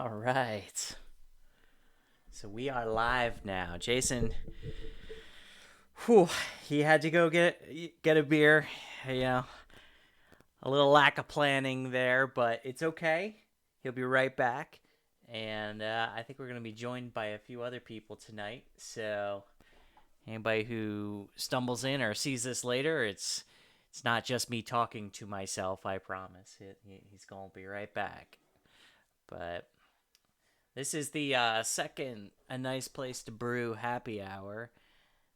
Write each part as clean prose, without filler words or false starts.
All right. So we are live now. Jason, whew, he had to go get a beer. You know, a little lack of planning there, but it's okay. He'll be right back. And I think we're going to be joined by a few other people tonight. So anybody who stumbles in or sees this later, it's not just me talking to myself, I promise. He's going to be right back. But this is the second A Nice Place to Brew happy hour,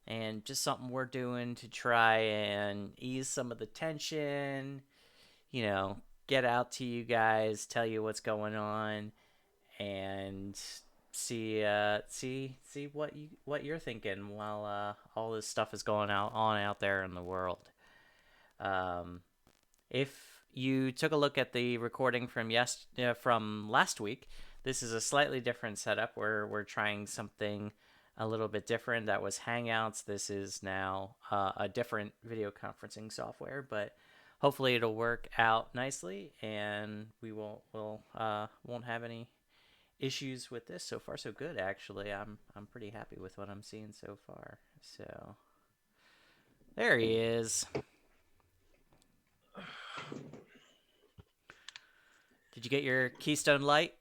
and just something we're doing to try and ease some of the tension, get out to you guys, tell you what's going on, and see what you're thinking while all this stuff is going on out there in the world. If you took a look at the recording from last week, this is a slightly different setup where we're trying something a little bit different. That was Hangouts. This is now a different video conferencing software, but hopefully it'll work out nicely, and won't have any issues with this. So far, so good. Actually, I'm pretty happy with what I'm seeing so far. So there he is. Did you get your Keystone Light?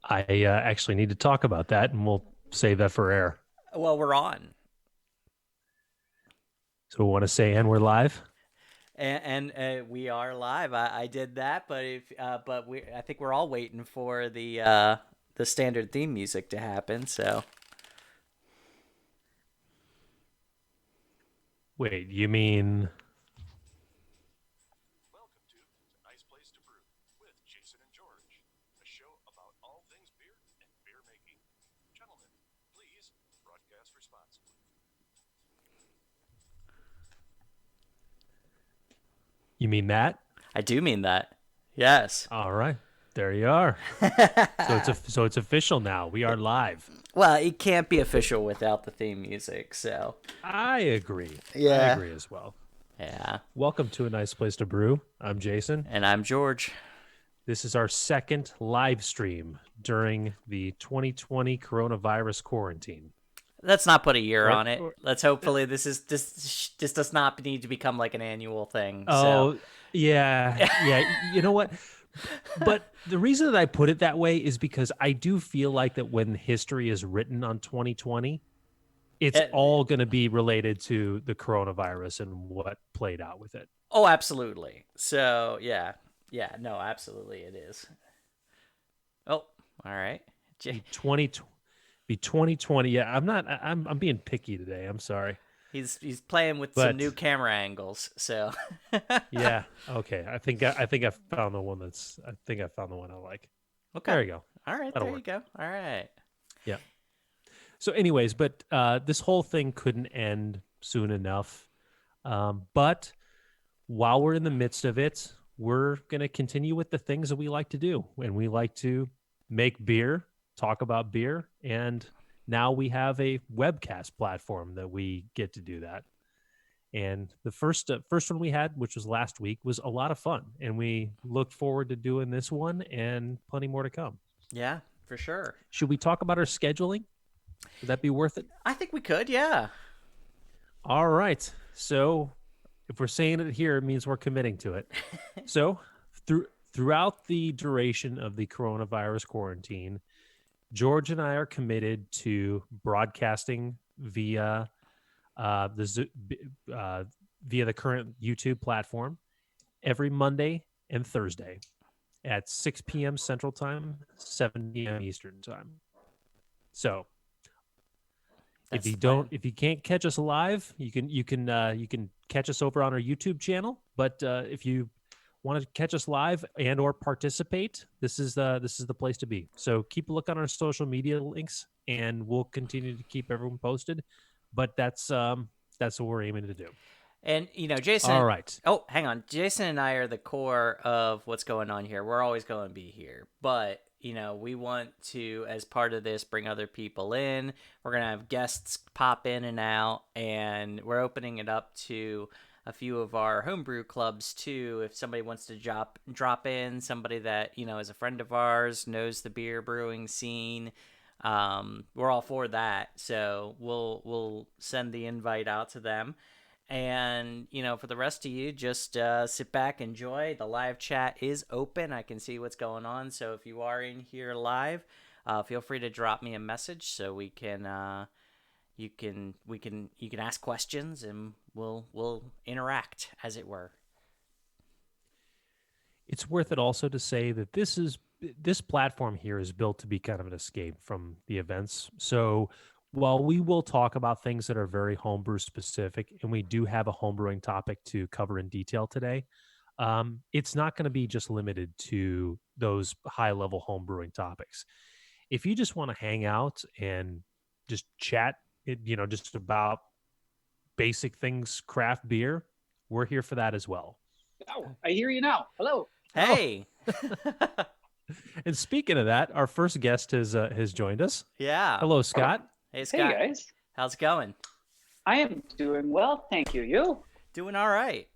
I actually need to talk about that, and we'll save that for air. Well, we're on. So we want to say, and we're live. And we are live. I did that, but I think we're all waiting for the standard theme music to happen. So Wait, you mean? Welcome to A Nice Place to Brew with Jason and George, a show about all things beer and beer making. Gentlemen, please broadcast responsibly. You mean that? I do mean that. Yes. All right, there you are. So it's official now. We are live. Well, it can't be official without the theme music. So I agree. I yeah, agree as well. yeah. Welcome to A Nice Place to Brew. I'm Jason. And I'm George. This is our second live stream during the 2020 coronavirus quarantine. Let's not put a year on it. Or- Let's hopefully this does not need to become like an annual thing. Oh, So yeah. You know what? But the reason that I put it that way is because I do feel like that when history is written on 2020, it's It- all going to be related to the coronavirus and what played out with it. oh, absolutely. So yeah, no, absolutely, it is. Oh, all right. Be 20, be 2020. Yeah, I'm being picky today. I'm sorry. He's playing with some But new camera angles. So yeah, okay. I think I found the one I like. okay, There you go. all right, That'll there you work. go. All right. Yeah. So, anyways, but this whole thing couldn't end soon enough. But while we're in the midst of it, we're going to continue with the things that we like to do. And we like to make beer, talk about beer. And now we have a webcast platform that we get to do that. And the first one we had, which was last week, was a lot of fun. And we look forward to doing this one and plenty more to come. Yeah, for sure. Should we talk about our scheduling? Would that be worth it? I think we could. Yeah. All right. So if we're saying it here, it means we're committing to it. So throughout the duration of the coronavirus quarantine, George and I are committed to broadcasting via via the current YouTube platform every Monday and Thursday at 6 p.m. Central Time, 7 p.m. Eastern Time. So That's the plan. if you can't catch us live, you can catch us over on our YouTube channel. But if you want to catch us live and or participate, this is the place to be. So keep a look on our social media links, and we'll continue to keep everyone posted. But that's what we're aiming to do. And Jason. All right. Oh, hang on. Jason and I are the core of what's going on here. We're always going to be here, but we want to, as part of this, bring other people in. We're gonna have guests pop in and out, and we're opening it up to a few of our homebrew clubs too. If somebody wants to drop in, somebody that is a friend of ours, knows the beer brewing scene, we're all for that. So we'll send the invite out to them. And for the rest of you, just sit back, enjoy. The live chat is open. I can see what's going on. So if you are in here live, feel free to drop me a message so we can you can ask questions and we'll interact, as it were. It's worth it also to say that this platform here is built to be kind of an escape from the events. So while we will talk about things that are very homebrew specific, and we do have a homebrewing topic to cover in detail today, it's not going to be just limited to those high level homebrewing topics. If you just want to hang out and just chat, just about basic things, craft beer, we're here for that as well. Oh, I hear you now. Hello. Hey. And speaking of that, our first guest has joined us. Yeah. Hello, Scott. Hey, Scott. Hey, guys. How's it going? I am doing well, thank you. You? Doing all right.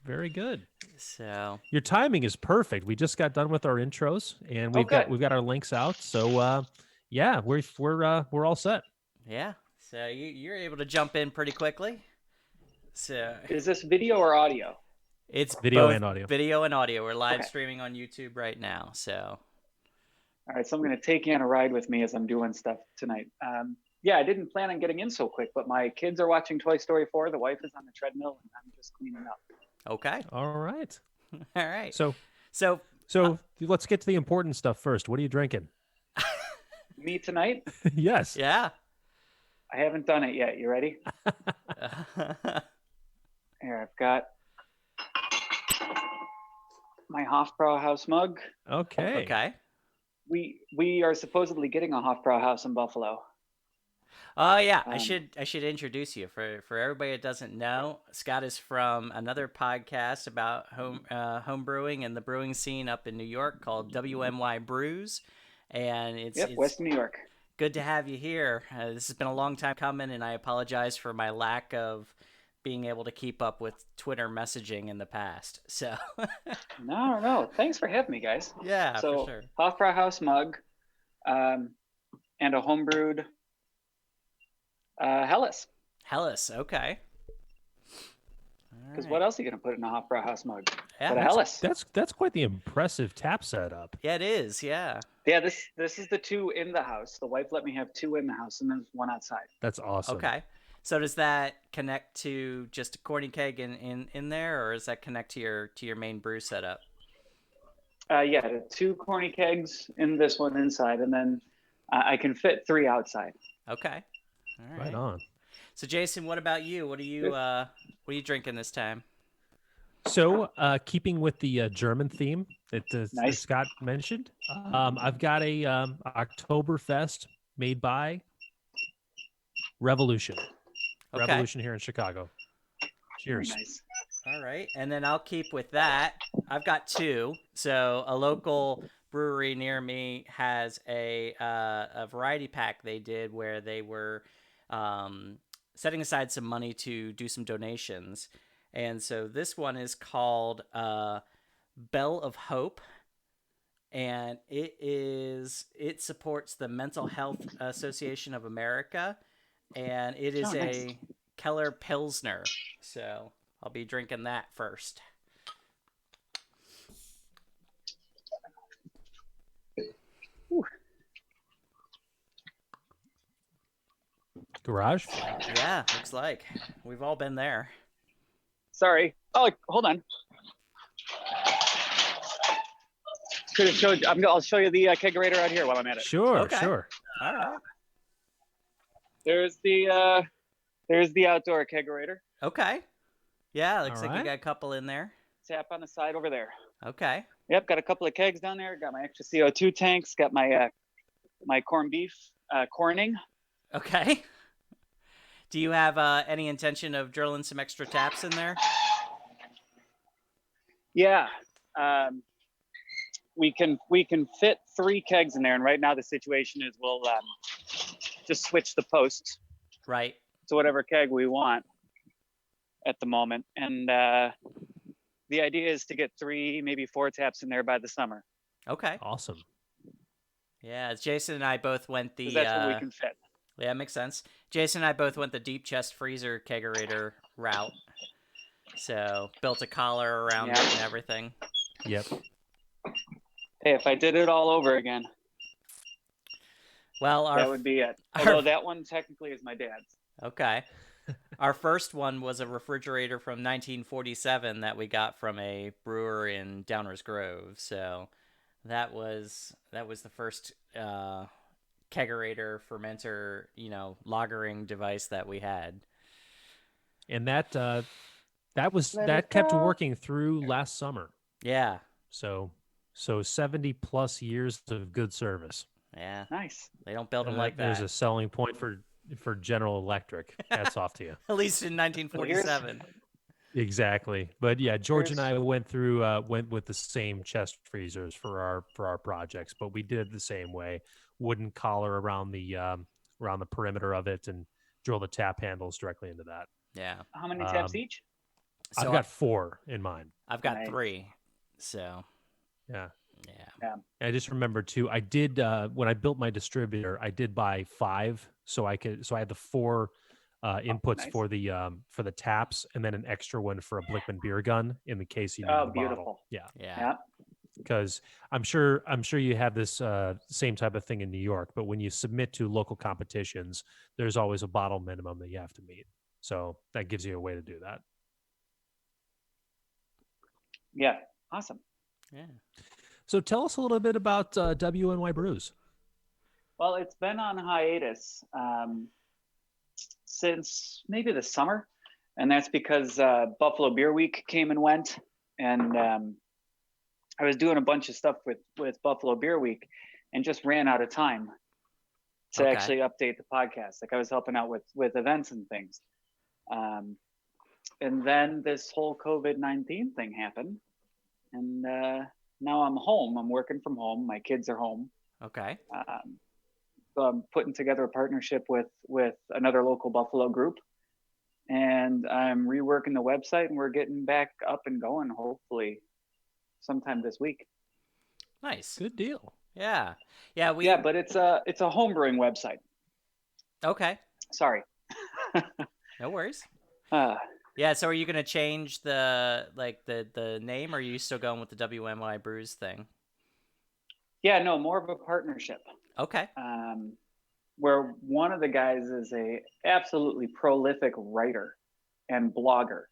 Very good. So your timing is perfect. We just got done with our intros, and we've got our links out. So yeah, we're all set. Yeah. So you're able to jump in pretty quickly. So is this video or audio? It's video and audio. Video and audio. We're live streaming on YouTube right now. So all right, so I'm going to take you on a ride with me as I'm doing stuff tonight. Yeah, I didn't plan on getting in so quick, but my kids are watching Toy Story 4. The wife is on the treadmill, and I'm just cleaning up. Okay. All right. All right. So let's get to the important stuff first. What are you drinking? Me tonight? Yes. Yeah. I haven't done it yet. You ready? Here, I've got my Hofbrauhaus mug. Okay. Okay. We are supposedly getting a Hofbrauhaus in Buffalo. Oh yeah, I should introduce you for everybody that doesn't know. Scott is from another podcast about home brewing and the brewing scene up in New York called WMY Brews, and it's West New York. Good to have you here. This has been a long time coming, and I apologize for my lack of being able to keep up with Twitter messaging in the past. So no, thanks for having me, guys. Yeah, so for sure. Hofbrauhaus mug, and a homebrewed Helles. Helles, okay. Because what else are you gonna put in a Hofbrauhaus mug? Yeah, but a Helles. That's quite the impressive tap setup. Yeah, it is. Yeah. Yeah, this is the two in the house. The wife let me have two in the house, and then one outside. That's awesome. Okay. So does that connect to just a corny keg in there, or does that connect to your main brew setup? Yeah, the two corny kegs in this one inside, and then I can fit three outside. Okay. All right. Right on. So Jason, what about you? What are you drinking this time? So, keeping with the German theme that Nice. Scott mentioned, I've got a Oktoberfest made by Revolution. Okay. Revolution here in Chicago. Cheers. Very nice. All right, and then I'll keep with that. I've got two. So a local brewery near me has a variety pack they did where they were setting aside some money to do some donations. And so this one is called Bell of Hope, and it supports the Mental Health Association of America, and it is nice. a Keller Pilsner. So I'll be drinking that first. Ooh. Garage? Yeah, looks like we've all been there. Sorry. Oh, hold on. Could have showed. I'll show you the kegerator out here while I'm at it. Sure, Okay. sure. All right. There's the outdoor kegerator. Okay. Yeah, looks All like you right. got a couple in there. Tap on the side over there. Okay. Yep, got a couple of kegs down there. Got my extra CO2 tanks. Got my my corned beef corning. Okay. Do you have any intention of drilling some extra taps in there? Yeah. We can fit three kegs in there, and right now the situation is we'll just switch the posts Right. to whatever keg we want, at the moment, and the idea is to get 3, maybe 4 taps in there by the summer, Okay. Awesome. Yeah, Jason and I both went the. because that's what we can fit. Yeah, makes sense. Jason and I both went the deep chest freezer kegerator route. So built a collar around it and everything. Yep. Hey, if I did it all over again, Well, that would be it. Although that one technically is my dad's. Okay. Our first one was a refrigerator from 1947 that we got from a brewer in Downers Grove. So that was the first kegerator fermenter, lagering device that we had. And that kept working through last summer. Yeah. So 70 plus years of good service. Yeah. Nice. They don't build them like that. There's a selling point for General Electric. Hats off to you. At least in 1947. Exactly. But yeah, George and I went with the same chest freezers for our projects, but we did it the same way. Wooden collar around the perimeter of it and drill the tap handles directly into that. Yeah. How many taps each? So I've got 4 in mine. I've got 3. So yeah. Yeah. I just remembered too. I did when I built my distributor, I did buy 5, so I had the 4 inputs for the taps, and then an extra one for a Blickman beer gun in the case you need a beautiful. bottle. Yeah. Yeah. Because I'm sure you have this same type of thing in New York, but when you submit to local competitions, there's always a bottle minimum that you have to meet. So that gives you a way to do that. Yeah. Awesome. Yeah. So tell us a little bit about WNY Brews. Well, it's been on hiatus since maybe the summer, and that's because Buffalo Beer Week came and went, and I was doing a bunch of stuff with Buffalo Beer Week, and just ran out of time to actually update the podcast. Like I was helping out with events and things, and then this whole COVID-19 thing happened, and now I'm home. I'm working from home. My kids are home. Okay. So I'm putting together a partnership with another local Buffalo group, and I'm reworking the website, and we're getting back up and going, hopefully sometime this week. Nice. Good deal. Yeah. But it's a homebrewing website. Okay. Sorry. No worries. Yeah. So are you gonna change the name, or are you still going with the WMY Brews thing? Yeah. No, more of a partnership. Okay. Where one of the guys is a absolutely prolific writer and blogger,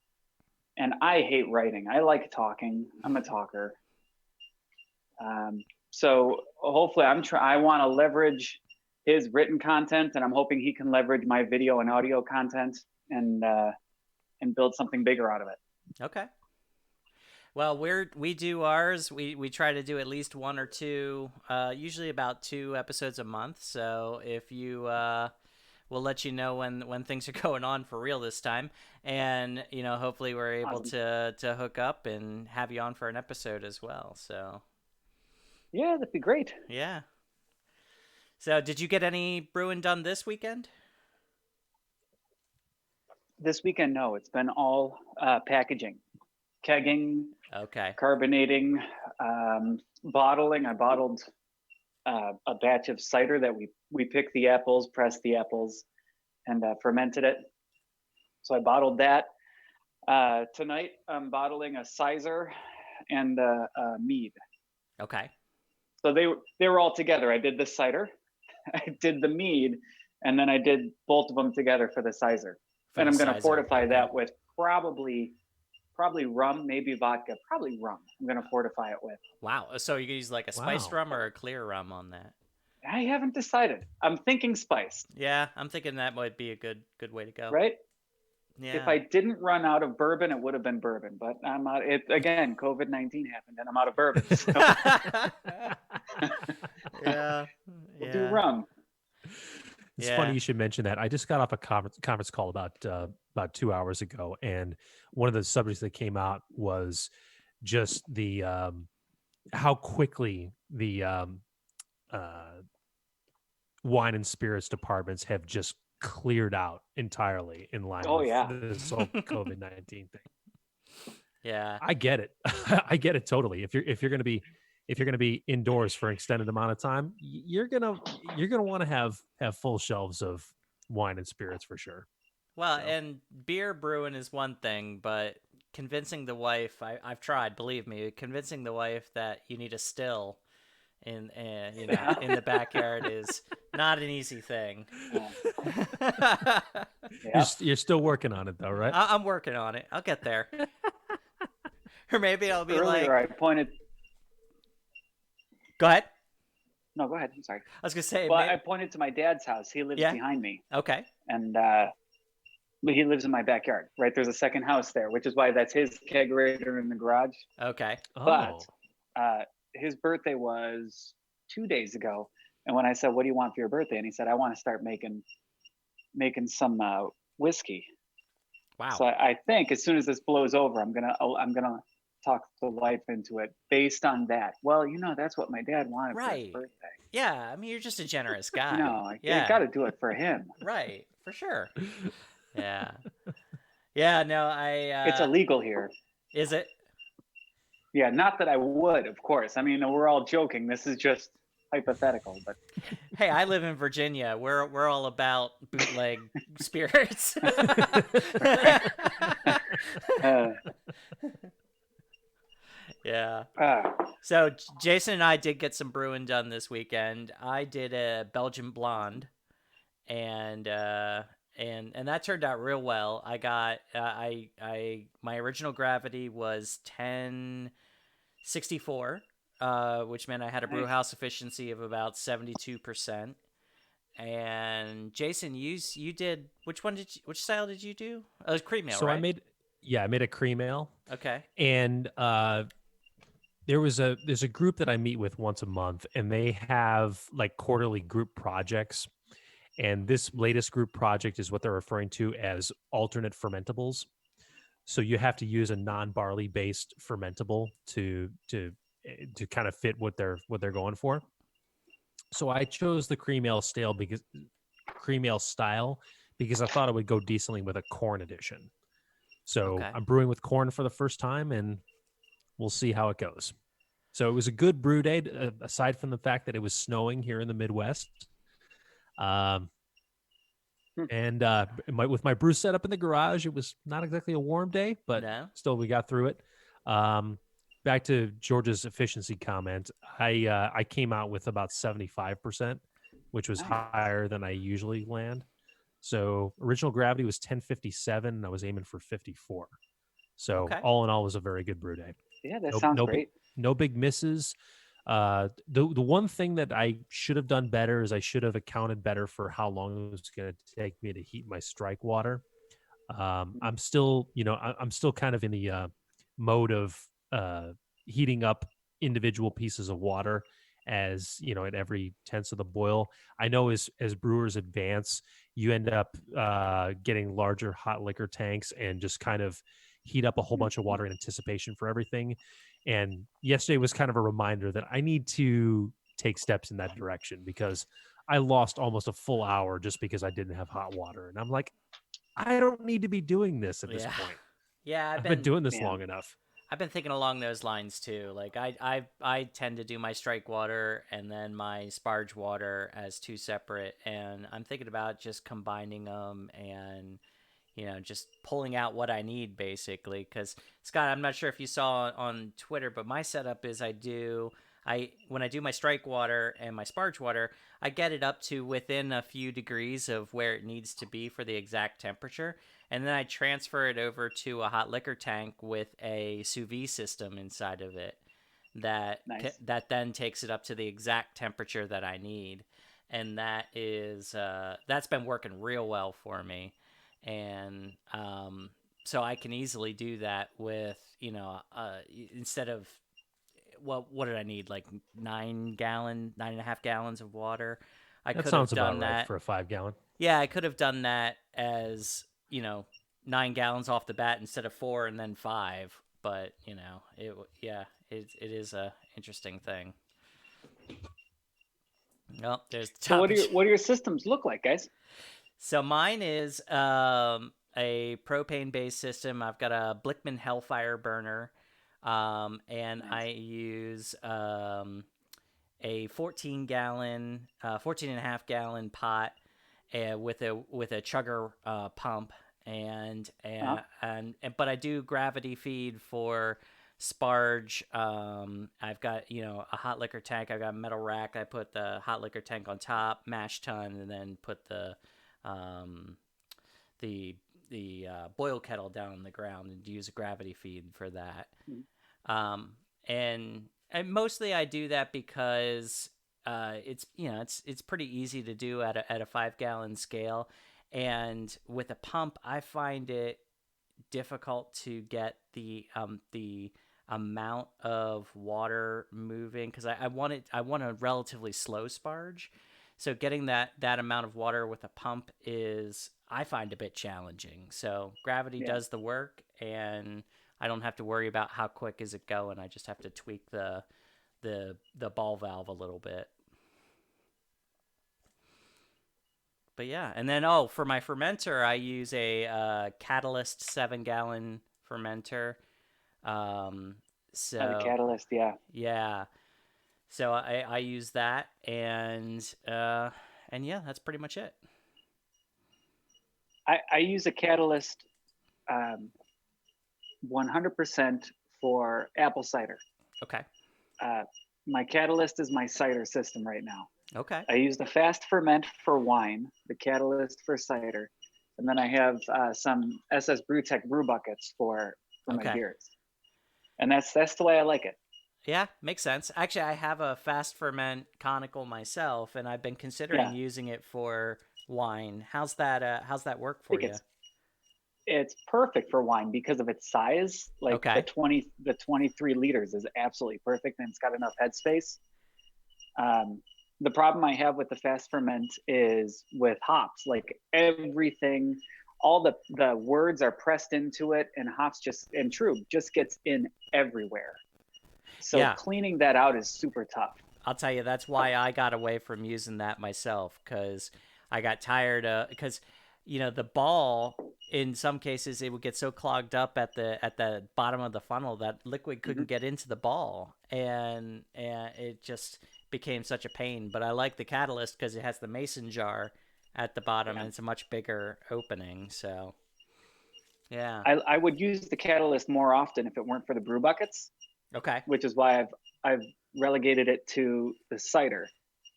and I hate writing. I like talking. I'm a talker. So hopefully I want to leverage his written content, and I'm hoping he can leverage my video and audio content and build something bigger out of it. Okay. Well, we do ours. We try to do at least 1 or 2, usually about 2 episodes a month. So if you, we'll let you know when things are going on for real this time, and hopefully we're able to hook up and have you on for an episode as well. So. Yeah, that'd be great. Yeah. So, did you get any brewing done this weekend? This weekend, no. It's been all packaging, kegging, okay, carbonating, bottling. I bottled a batch of cider that we picked the apples, pressed the apples, and fermented it. So I bottled that. Tonight, I'm bottling a sizer and a mead. Okay. So they were all together. I did the cider, I did the mead, and then I did both of them together for the sizer. And I'm going to fortify that with probably rum, maybe vodka, probably rum. I'm going to fortify it with. Wow. So you can use like a spiced rum or a clear rum on that? I haven't decided. I'm thinking spiced. Yeah, I'm thinking that might be a good way to go. Right? Yeah. If I didn't run out of bourbon, it would have been bourbon. But I'm out. Again, COVID-19 happened, and I'm out of bourbon. So. Yeah. We'll do rum. It's funny you should mention that. I just got off a conference call about 2 hours ago, and one of the subjects that came out was just the how quickly the wine and spirits departments have just cleared out entirely in line Oh, with yeah. this whole COVID-19 thing. Yeah. I get it. I get it totally. If you're gonna be indoors for an extended amount of time, you're gonna want to have full shelves of wine and spirits for sure. Well, So. and beer brewing is one thing, but convincing the wife, I've tried, believe me, convincing the wife that you need a still in in the backyard is not an easy thing. Yeah. You're still working on it though, right? I'm working on it. I'll get there. Or maybe I'll be Earlier, I pointed. Go ahead. No, go ahead. I'm sorry. I was gonna say. Well, I pointed to my dad's house. He lives Yeah. behind me, Okay. and but he lives in my backyard. Right, there's a second house there, which is why that's his kegerator in the garage. Okay. But his birthday was 2 days ago, and when I said, "What do you want for your birthday?" and he said, "I want to start making some whiskey." Wow. So I think as soon as this blows over, I'm gonna talk the wife into it based on that. Well, that's what my dad wanted for his Right. birthday. Yeah. I mean, you're just a generous guy. I Yeah. got to do it for him. Right. For sure. Yeah. Yeah. No, It's illegal here. Is it? Yeah, not that I would, of course. I mean, we're all joking. This is just hypothetical, but Hey, I live in Virginia. We're all about bootleg spirits. Yeah. So Jason and I did get some brewing done this weekend. I did a Belgian blonde, and that turned out real well. I got my original gravity was 1064, which meant I had a brew house efficiency of about 72%. And Jason, you did which style did you do? Oh, it was cream ale, So right? I made a cream ale. Okay. And there's a group that I meet with once a month, and they have like quarterly group projects. And this latest group project is what they're referring to as alternate fermentables. So you have to use a non-barley based fermentable to kind of fit what they're going for. So I chose the cream ale style because I thought it would go decently with a corn edition. So Okay. I'm brewing with corn for the first time, and we'll see how it goes. So it was a good brew day, aside from the fact that it was snowing here in the Midwest. And with my brew set up in the garage, it was not exactly a warm day, but still we got through it. Back to George's efficiency comment, I came out with about 75%, which was higher than I usually land. So original gravity was 1057, and I was aiming for 54. So all in all, it was a very good brew day. Yeah, that sounds great. No big misses. The one thing that I should have done better is I should have accounted better for how long it was going to take me to heat my strike water. I'm still kind of in the mode of heating up individual pieces of water as at every tenth of the boil. I know as brewers advance, you end up getting larger hot liquor tanks and just kind of heat up a whole bunch of water in anticipation for everything. And yesterday was kind of a reminder that I need to take steps in that direction, because I lost almost a full hour just because I didn't have hot water. And I'm like, I don't need to be doing this at this point. Yeah, I've been doing this long enough. I've been thinking along those lines too. Like I tend to do my strike water and then my sparge water as two separate, and I'm thinking about just combining them and just pulling out what I need basically. Because Scott, I'm not sure if you saw on Twitter, but my setup is when I do my strike water and my sparge water, I get it up to within a few degrees of where it needs to be for the exact temperature. And then I transfer it over to a hot liquor tank with a sous vide system inside of it that then takes it up to the exact temperature that I need. And that's been working real well for me. And so I can easily do that with, instead of, what did I need? Like 9.5 gallons of water. I could have done that right for a 5 gallon. Yeah, I could have done that as 9 gallons off the bat instead of 4 and then 5. But it is a interesting thing. Well, there's the So what do your systems look like, guys? So mine is a propane-based system. I've got a Blickman Hellfire burner, and I Nice. use a 14 and a half gallon pot with a chugger pump, Uh, and but I do gravity feed for sparge. I've got a hot liquor tank. I've got a metal rack. I put the hot liquor tank on top, mash tun, and then put um, the boil kettle down on the ground and use a gravity feed for that. mm, Um, and mostly I do that because it's pretty easy to do at a 5 gallon scale, and with a pump I find it difficult to get the amount of water moving because I want a relatively slow sparge. So getting that amount of water with a pump is I find a bit challenging. So gravity yeah. does the work, and I don't have to worry about how quick is it going. I just have to tweak the ball valve a little bit. But yeah, and then for my fermenter, I use a Catalyst 7 gallon fermenter. Um, The so Catalyst, yeah. yeah, so I use that, and yeah, that's pretty much it. I use a Catalyst 100% for apple cider. Okay, Uh, my Catalyst is my cider system right now. okay, I use the fast ferment for wine, the Catalyst for cider, and then I have some SS Brewtech brew buckets for my okay. beers. And that's the way I like it. Yeah, makes sense. Actually, I have a fast ferment conical myself, and I've been Yeah, considering using it for wine. How's that work I for think you? it's perfect for wine because of its size. Like Okay. the 23 liters is absolutely perfect, and it's got enough headspace. Um, the problem I have with the fast ferment is with hops. Like everything, all the words are pressed into it, and hops and true just gets in everywhere. So Yeah, cleaning that out is super tough. I'll tell you, that's why I got away from using that myself because I got tired of because the ball in some cases it would get so clogged up at the bottom of the funnel that liquid Hmm. couldn't get into the ball, and it just became such a pain. But I like the catalyst because it has the mason jar at the bottom Yeah, and it's a much bigger opening. So yeah, I would use the catalyst more often if it weren't for the brew buckets, okay, which is why I've relegated it to the cider.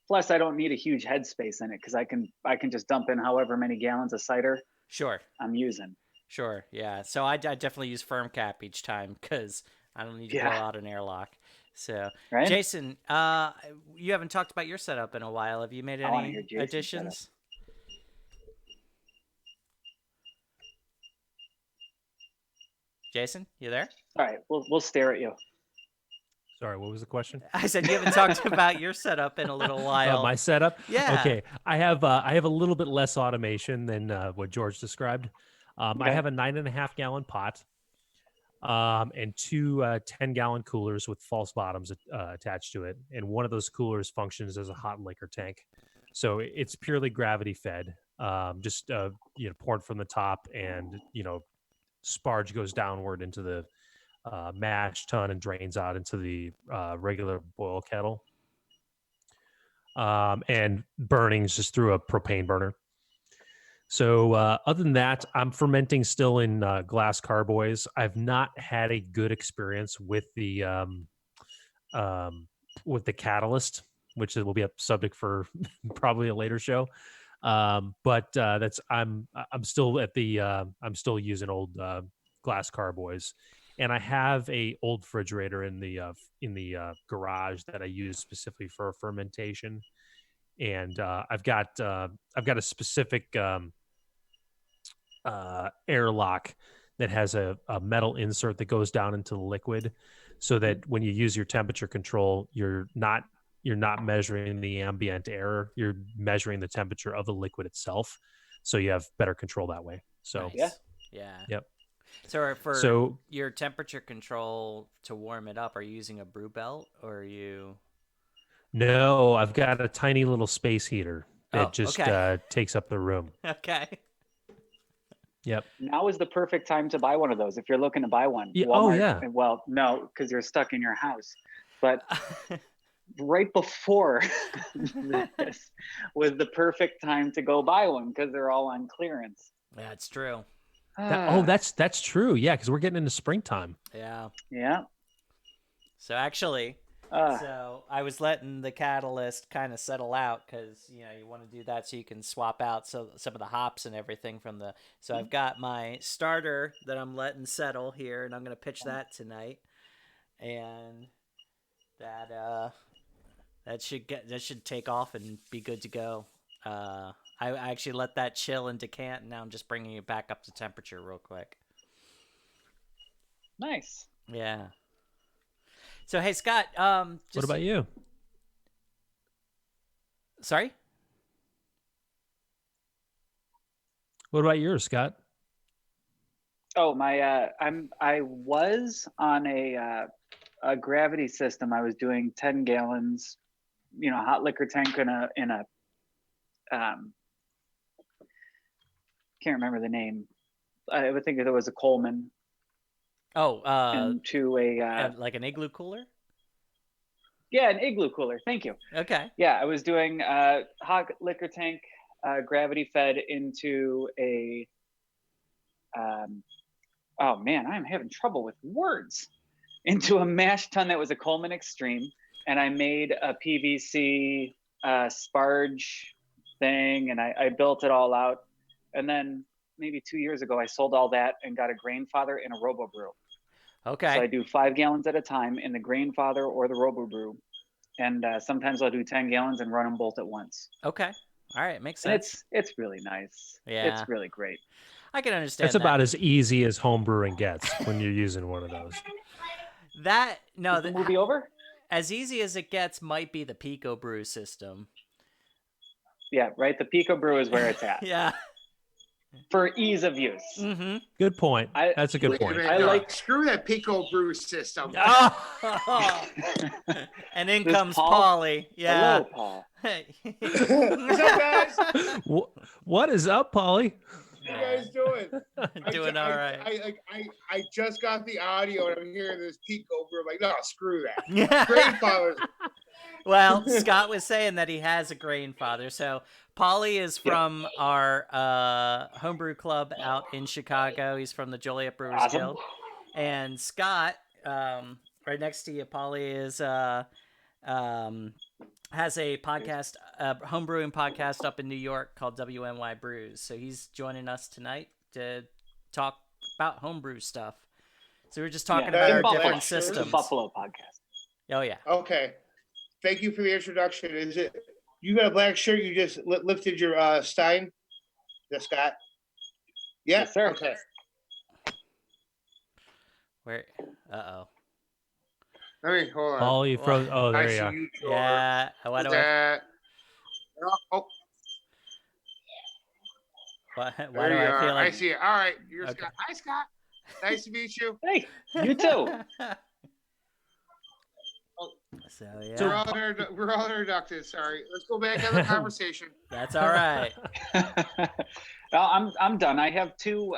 Plus, I don't need a huge headspace in it because I can just dump in however many gallons of cider sure. I'm using. Sure, yeah. So I definitely use firm cap each time because I don't need to blow Yeah, out an airlock. So, right. Jason, you haven't talked about your setup in a while. Have you made I want to hear any Jason's setup. additions? Jason, you there? All right, we'll stare at you. Sorry, what was the question? I said you haven't talked about your setup in a little while. My setup. Yeah. Okay, I have a little bit less automation than what George described. I Okay. have a 9.5 gallon pot, and two 10 gallon coolers with false bottoms attached to it, and one of those coolers functions as a hot liquor tank. So it's purely gravity fed, just poured from the top, and sparge goes downward into the mash tun and drains out into the regular boil kettle. And burnings just through a propane burner. So other than that, I'm fermenting still in glass carboys. I've not had a good experience um, with the catalyst, which will be a subject for probably a later show. But that's I'm still at the I'm still using old glass carboys, and I have a old refrigerator in the garage that I use specifically for fermentation. And I've got a specific airlock that has a metal insert that goes down into the liquid, so Mhm. that when you use your temperature control, you're not measuring the ambient air, you're measuring the temperature of the liquid itself, so you have better control that way. So Yeah. Nice. Yeah. yep. So for So your temperature control to warm it up, are you using a brew belt or are you? no, I've got a tiny little space heater. Oh, It just okay. takes up the room. Okay. Yep. Now is the perfect time to buy one of those if you're looking to buy one. Yeah. Walmart, Oh yeah. well, no, because you're stuck in your house. But right before this was the perfect time to go buy one because they're all on clearance. That's true. That's true. Yeah, because we're getting into springtime. Yeah. Yeah. So actually, Uh, so I was letting the catalyst kind of settle out because you want to do that so you can swap out some of the hops and everything from the. So I've got my starter that I'm letting settle here, and I'm gonna pitch that tonight, and that should take off and be good to go. I actually let that chill and decant, and now I'm just bringing it back up to temperature real quick. nice. Yeah. So hey Scott, What about you? Sorry. What about yours, Scott? Oh, I was on a gravity system. I was doing 10 gallons, hot liquor tank in a can't remember the name. I would think that it was a Coleman Oh, into like an igloo cooler. yeah, an igloo cooler. Thank you. Okay. Yeah, I was doing hot liquor tank, gravity fed into a. Oh man, I'm having trouble with words. Into a mash tun that was a Coleman Extreme, and I made a PVC sparge thing, and I built it all out. And then maybe 2 years ago, I sold all that and got a Grainfather and a Robo Brew. Okay. So I do 5 gallons at a time in the Grainfather or the Robo Brew, and sometimes I'll do 10 gallons and run them both at once. Okay. All right, makes And sense. it's really nice. Yeah. It's really great. I can understand That's that. about as easy as home brewing gets when you're using one of those. That no, Is the movie over? as easy as it gets might be the Pico Brew system. Yeah, right. The Pico Brew is where it's at Yeah. for ease of use. Mm-hmm. Good point. That's a good Wait a point. minute, I no, like- screw that Pico Brew system. And in This comes Paul? Polly. Yeah. Hello, Paul. What's up, guys? What is up, Polly? What you guys doing? Doing all right. I just got the audio and I'm hearing this Pico Brew. I'm like, no, screw that. Yeah. Grandfather's. Well, Scott was saying that he has a Grainfather. So Polly is from our homebrew club out in Chicago. He's from the Joliet Brewers Awesome. Guild. And Scott, right next to you, Polly is has a podcast, homebrewing podcast up in New York called WNY Brews. So he's joining us tonight to talk about homebrew stuff. So we're just talking about Yeah, our Buffalo. different It's a It's a systems. Buffalo podcast. Oh yeah. Okay. Thank you for the introduction. Is it you got a black shirt? You just lifted your Stein? The Scott? Yeah. Yes, sir. Okay. Where? Uh-oh. Let me hold on. Polly froze. Oh, there I you see are. you, George. Yeah. Why do I? That. Oh, Why there do you I are. feel like? I see it. All right. You're Okay. Scott. Hi, Scott. Nice to meet you. Hey, you too. So yeah, We're all introducted. Sorry. Let's go back on the conversation. that's all right. Well, I'm done. I have two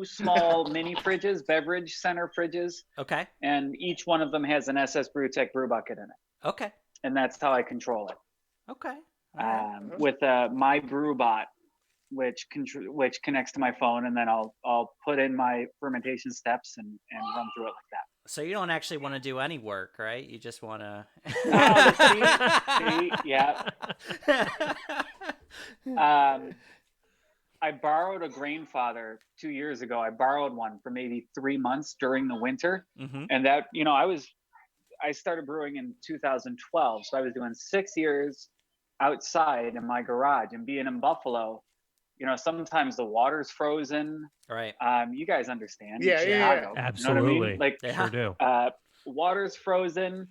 small mini fridges, beverage center fridges, Okay. and each one of them has an SS Brewtech brew bucket in it, Okay. and that's how I control it. Okay. All right. With my BrewBot, which connects to my phone, and then I'll put in my fermentation steps and run through it like that. So you don't actually want to do any work, right? You just want to. See, yeah. I borrowed a Grainfather 2 years ago. I borrowed one for maybe 3 months during the winter, Mm-hmm. and that I started brewing in 2012, so I was doing 6 years outside in my garage, and being in Buffalo, sometimes the water's frozen. Right. You guys understand? Yeah, Chicago, Absolutely. You know what I mean? Like, Yeah. Sure do. water's frozen.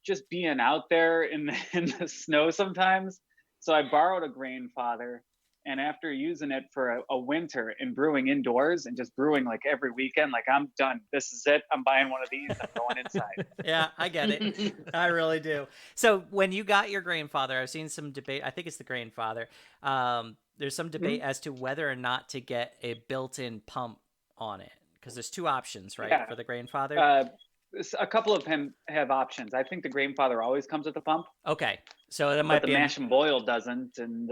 Just being out there in the snow sometimes. So I borrowed a Grainfather, And after using it for a winter and brewing indoors and just brewing like every weekend, like I'm done. This is it. I'm buying one of these. I'm going inside. Yeah, I get it. I really do. So when you got your grandfather, I've seen some debate. I think it's the grandfather. There's some debate as to whether or not to get a built-in pump on it, because there's two options, right, Yeah. for the grandfather. A couple of them have options. I think the grandfather always comes with a pump, Okay, so that but might the be mash and boil doesn't. And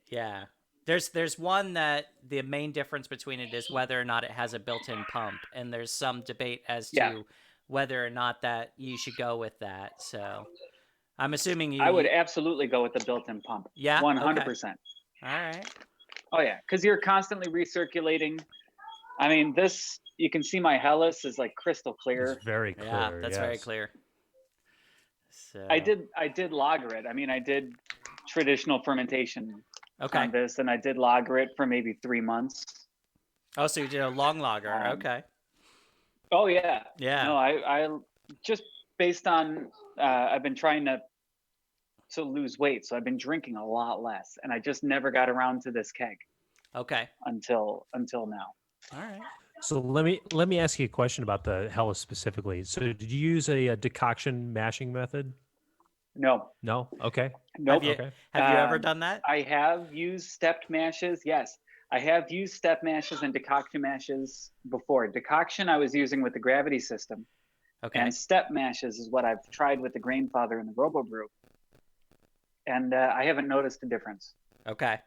yeah. There's one that the main difference between it is whether or not it has a built-in pump, and there's some debate as to Yeah. whether or not that you should go with that. So I'm assuming you. I would absolutely go with the built-in pump. Yeah. 100%. All right. Oh yeah, because you're constantly recirculating. I mean, this, you can see my Hellas is like crystal clear. It's very clear. Yeah, that's very yes. clear. So I did lager it. I mean, I did traditional fermentation Okay. on this, and I did lager it for maybe 3 months. Oh, so you did a long lager. Um, Okay. Oh yeah. Yeah. No, I just based on I've been trying to lose weight, so I've been drinking a lot less, and I just never got around to this keg Okay. until now. All right. So let me ask you a question about the Hellas specifically. So did you use a decoction mashing method? No, No. Okay. nope. Okay. Have you ever Um, done that? I have used stepped mashes. Yes, I have used step mashes and decoction mashes before. Decoction I was using with the gravity system, Okay. and step mashes is what I've tried with the Grainfather and the RoboBrew, and I haven't noticed a difference. Okay.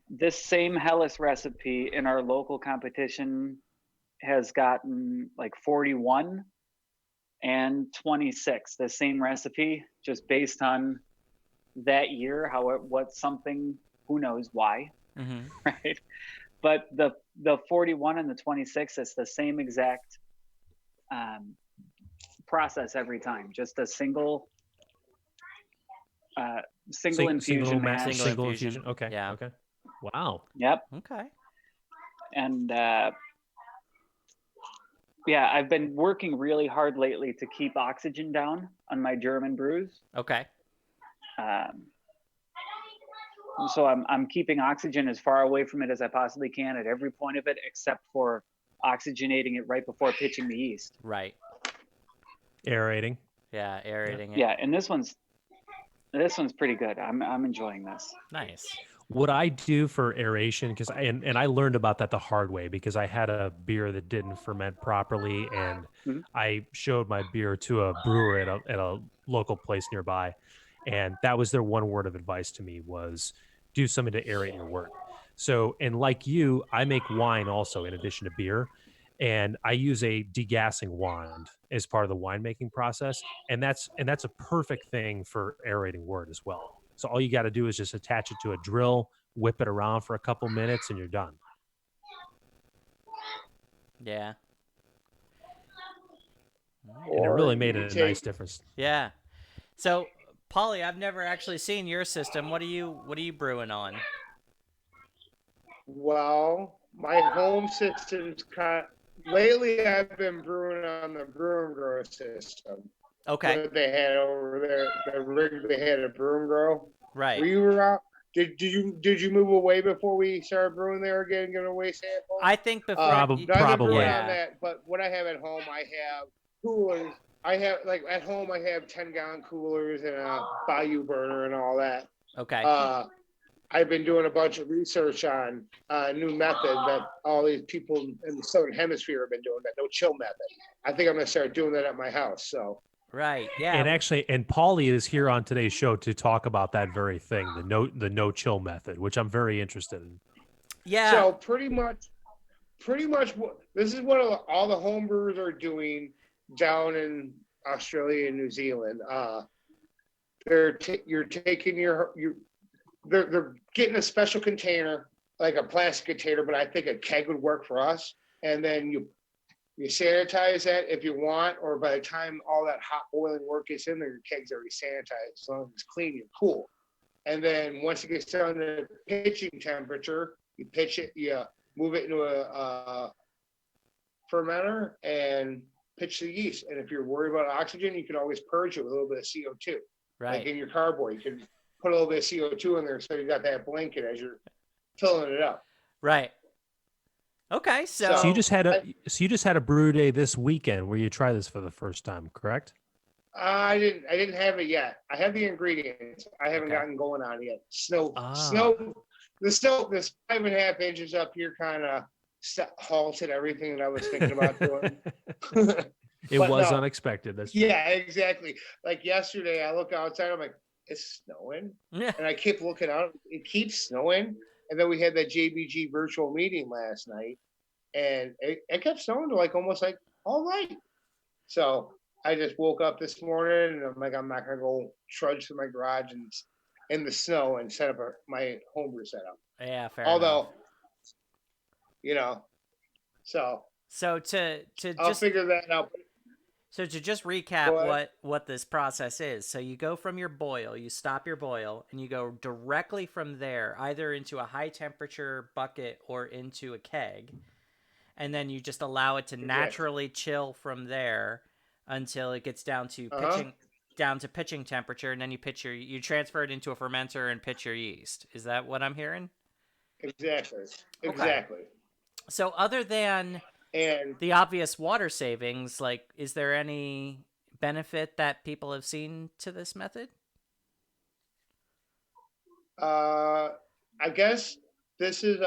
This same Hellas recipe in our local competition has gotten like 41 and 26. The same recipe, just based on that year, what something, who knows why, Mm-hmm. right? But the 41 and the 26, it's the same exact process every time. Just a single infusion mash. Single infusion. Okay. Yeah. Okay. Wow. Yep. Okay. And yeah, I've been working really hard lately to keep oxygen down on my German brews. Okay. So I'm keeping oxygen as far away from it as I possibly can at every point of it, except for oxygenating it right before pitching the yeast. Right. Aerating. Yeah, aerating it. Yeah, and this one's pretty good. I'm enjoying this. Nice. What I do for aeration, because I learned about that the hard way because I had a beer that didn't ferment properly, and Mhm. I showed my beer to a brewer at a local place nearby, and that was their one word of advice to me was do something to aerate your wort. So, and like you, I make wine also in addition to beer, and I use a degassing wand as part of the winemaking process, and that's a perfect thing for aerating wort as well. So all you got to do is just attach it to a drill, whip it around for a couple minutes, and you're done. Yeah. And it really made you a take- nice difference. Yeah. So, Paulie, I've never actually seen your system. What are you brewing on? Well, my home system's lately I've been brewing on the brew and grow system. Okay. What they had over there, the rig they had at brew and grow. Right. Were you around? Did you move away before we started brewing there again, giving away samples? I think before Probably. No, I've been brewing Yeah. on that, but what I have at home, I have coolers. I have like at home, I have 10-gallon coolers and a Bayou burner and all that. Okay. I've been doing a bunch of research on a new method that all these people in the Southern Hemisphere have been doing, that no chill method. I think I'm gonna start doing that at my house. So Right. Yeah. And actually, and Paulie is here on today's show to talk about that very thing, the no chill method, which I'm very interested in. yeah. So pretty much this is what all the home brewers are doing down in Australia and New Zealand. They're getting a special container, like a plastic container, but I think a keg would work for us. And then you sanitize that if you want, or by the time all that hot boiling work gets in there, your keg's already sanitized. As long as it's clean, you're cool. And then once it gets down to pitching temperature, you pitch it, you move it into a fermenter and pitch the yeast. And if you're worried about oxygen, you can always purge it with a little bit of CO2. Like right. in your cardboard, you can put a little bit of CO2 in there so you got that blanket as you're filling it up. Right. Okay, So so you just had a brew day this weekend where you try this for the first time, correct? I didn't have it yet. I have the ingredients. I haven't Okay. gotten going on it yet. Snow, Ah. this 5.5 inches up here kind of halted everything that I was thinking about doing. It But was no. unexpected. That's true. Yeah, exactly. Like yesterday, I look outside. I'm like, it's snowing, yeah. and I keep looking out. It keeps snowing, and then we had that JBG virtual meeting last night, and it kept snowing to like almost like all night. So I just woke up this morning, and I'm like, I'm not gonna go trudge through my garage and in the snow and set up my homebrew setup. Yeah, fair Although, enough. you know, so So to I'll just figure that out. So to just Go recap ahead. what this process is. So you go from your boil, you stop your boil, and you go directly from there either into a high temperature bucket or into a keg. And then you just allow it to Exactly. naturally chill from there until it gets down to Uh-huh. pitching temperature, and then you transfer it into a fermenter and pitch your yeast. Is that what I'm hearing? Exactly. Okay. Exactly. So other than And the obvious water savings, like, is there any benefit that people have seen to this method? I guess this is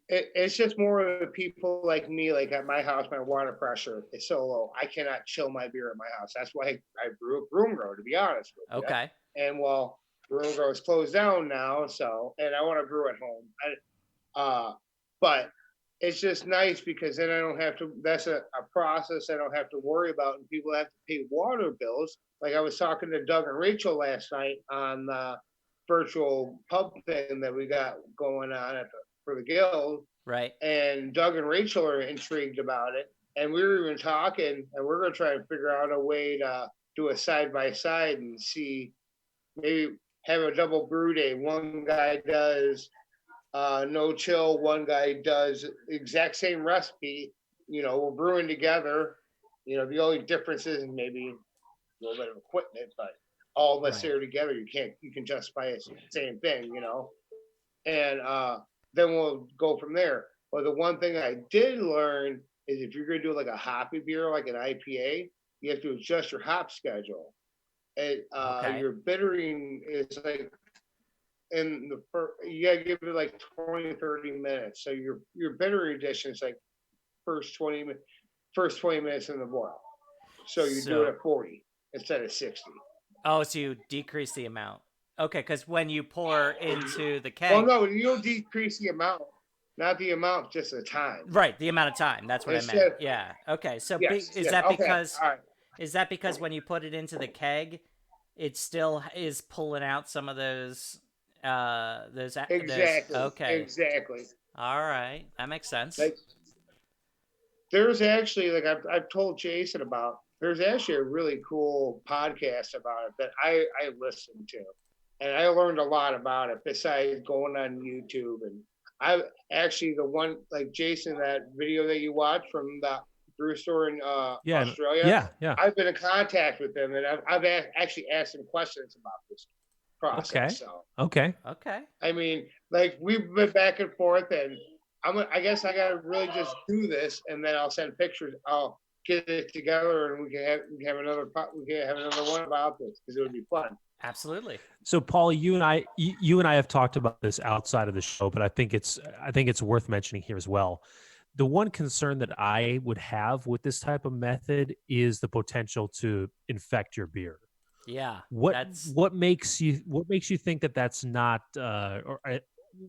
it's just more of the people like me. Like at my house, my water pressure is so low. I cannot chill my beer at my house. That's why I brew a Broom Grow, to be honest with you. Okay. And well, Broom Grow is closed down now, so and I want to brew at home. But it's just nice because then I don't have to. That's a process I don't have to worry about, and people have to pay water bills. Like I was talking to Doug and Rachel last night on the virtual pub thing that we got going on for the guild, Right. and Doug and Rachel are intrigued about it. And we were even talking, and we're going to try and figure out a way to do a side by side and see maybe have a double brew day. One guy does no chill, one guy does exact same recipe. We're brewing together. The only difference is maybe a little bit of equipment, but all of us Right. here together, you can justify it same thing, and then we'll go from there. But the one thing I did learn is if you're gonna do like a hoppy beer, like an IPA, you have to adjust your hop schedule. And Okay. your bittering is like in the first, you gotta give it like 20, 30 minutes. So your bittering addition is like first 20 minutes in the boil. So you do it at 40 instead of 60. Oh, so you decrease the amount. Okay, because when you pour into the Well, keg, no, you'll decrease the amount, not the amount, just the time. right, the amount of time. That's what I meant. Instead, Yeah. Okay. So yes, is yes, that okay, because all right. when you put it into the keg, it still is pulling out some of those Exactly, okay. exactly. All right, that makes sense. Like there's actually like I've told Jason about. There's actually a really cool podcast about it that I listened to, and I learned a lot about it besides going on YouTube. And I actually the one like Jason, that video that you watched from the brew store in Yeah. Australia. Yeah. I've been in contact with them, and I've actually asked them questions about this process. Okay. So Okay. Okay. I mean, like we've been back and forth, and I guess I gotta really just do this, and then I'll send pictures. I'll get it together, and we can have another one about this because it would be fun. Absolutely. So, Paul, you and I have talked about this outside of the show, but I think it's worth mentioning here as well. The one concern that I would have with this type of method is the potential to infect your beer. Yeah. What makes you think that that's not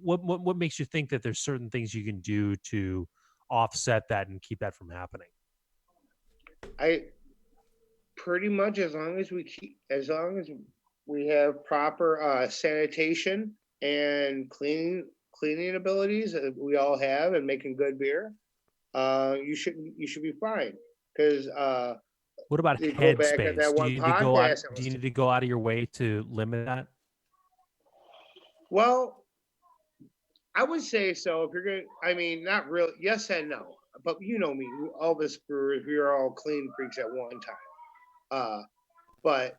what makes you think that there's certain things you can do to offset that and keep that from happening? I pretty much as long as we have proper sanitation and cleaning abilities that we all have and making good beer, you should be fine. Because what about you go back headspace? at that one Do podcast. you need to go out of your way to limit that? Well, I would say so. If you're gonna, I mean, not really. Yes and no. But you know me, all of us brewers, we are all clean freaks at one time. But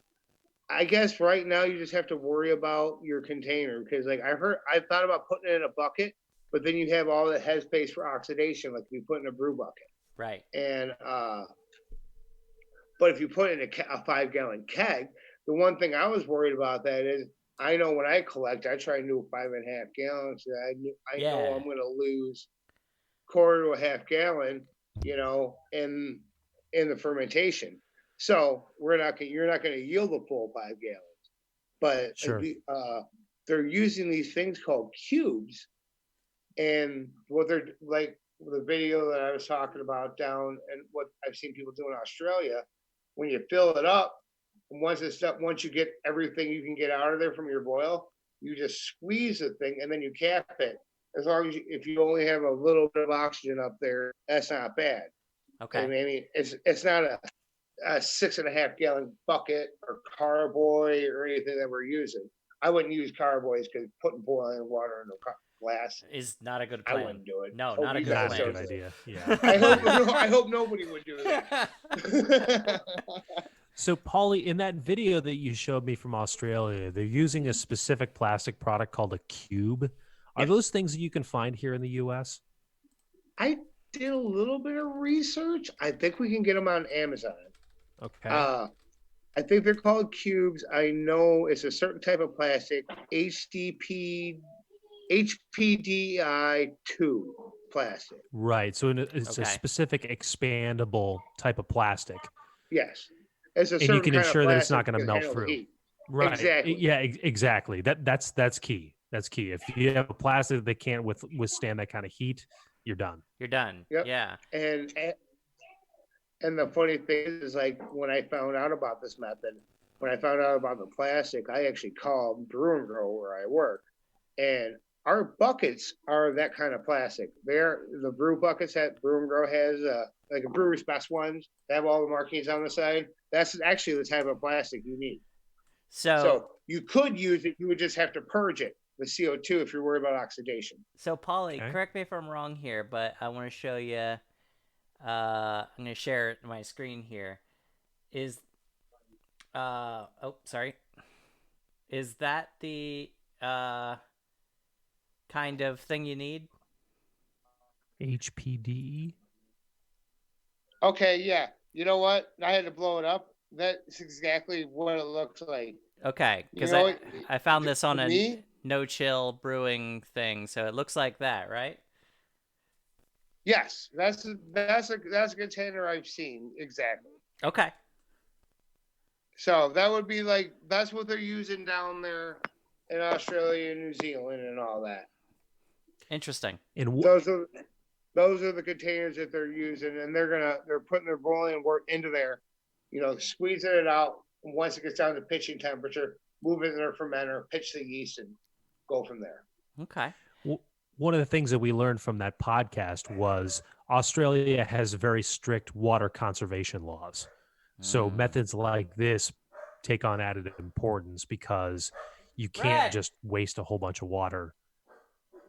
I guess right now you just have to worry about your container because, like, I thought about putting it in a bucket, but then you have all the headspace for oxidation, like you put in a brew bucket. Right. And but if you put it in a 5-gallon keg, the one thing I was worried about that is I know when I collect, I try to do 5.5 gallons. I know Yeah. I'm going to lose quarter to a half gallon, in the fermentation. So you're not going to yield the full 5 gallons. But Sure. they're using these things called cubes, and what they're like the video that I was talking about down, and what I've seen people do in Australia, when you fill it up, once you get everything you can get out of there from your boil, you just squeeze the thing and then you cap it. As long as if you only have a little bit of oxygen up there, that's not bad. Okay. I mean, it's not a 6.5 gallon bucket or carboy or anything that we're using. I wouldn't use carboys because putting boiling water in a glass, Is not a good I plan. wouldn't do it. No, Hope not a you good Not guys a plan. good don't do it. idea. Yeah. I hope nobody would do that. So, Paulie, in that video that you showed me from Australia, they're using a specific plastic product called a cube. Are Yeah. those things that you can find here in the U.S.? I did a little bit of research. I think we can get them on Amazon. Okay. I think they're called cubes. I know it's a certain type of plastic, HPDI 2 plastic. Right. So it's a Okay. specific expandable type of plastic, Yes, it's a and you certain can kind of ensure that it's plastic not that going to can melt handle the through. heat. Right. Exactly. Yeah. Exactly. That's key. That's key. If you have a plastic that can't withstand that kind of heat, you're done. You're done. Yep. Yeah. And the funny thing is, like, when I found out about this method, when I found out about the plastic, I actually called Brew and Grow where I work, and our buckets are that kind of plastic. They're the brew buckets that Brew and Grow has, like a Brewer's Best ones. They have all the markings on the side. That's actually the type of plastic you need. So So you could use it. You would just have to purge it with CO2 if you're worried about oxidation. Polly, Okay. correct me if I'm wrong here, but I want to show you. I'm going to share my screen here. Is sorry. Is that the kind of thing you need? HPDE. Okay, yeah. You know what? I had to blow it up. That's exactly what it looks like. Okay, because You know, I found this on to a me, no chill brewing thing, so it looks like that, right? yes, that's a container I've seen exactly. Okay. So that would be like that's what they're using down there in Australia and New Zealand and all that. Interesting. And Those are the containers that they're using, and they're putting their boiling work into there, squeezing it out. And once it gets down to pitching temperature, move it in their fermenter, pitch the yeast, and go from there. Okay. one of the things that we learned from that podcast was Australia has very strict water conservation laws. So methods like this take on added importance because you can't Right. just waste a whole bunch of water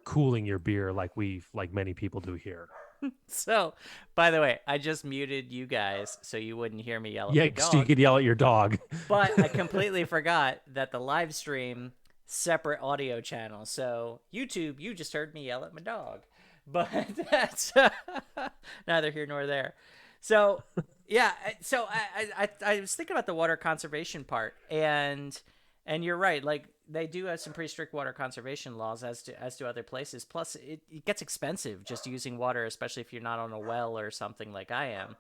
cooling your beer like many people do here. So, by the way, I just muted you guys so you wouldn't hear me yell at Yeah, my so you dog. could yell at your dog. But I completely forgot that the live stream separate audio channel. So YouTube, you just heard me yell at my dog. But that's neither here nor there. So yeah, so I was thinking about the water conservation part, and you're right. Like they do have some pretty strict water conservation laws as to other places. Plus, it gets expensive just using water, especially if you're not on a well or something like I am.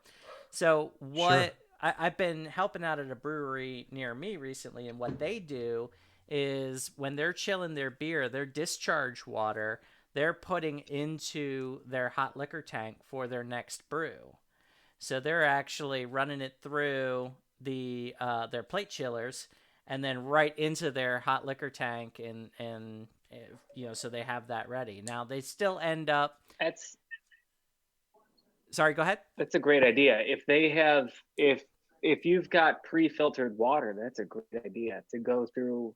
So what I've been helping out at a brewery near me recently, and what they do is when they're chilling their beer, their discharge water they're putting into their hot liquor tank for their next brew. So they're actually running it through the their plate chillers and then right into their hot liquor tank, and so they have that ready. Now they still end up. Sorry, go ahead. That's a great idea. If you've got pre-filtered water, that's a great idea to go through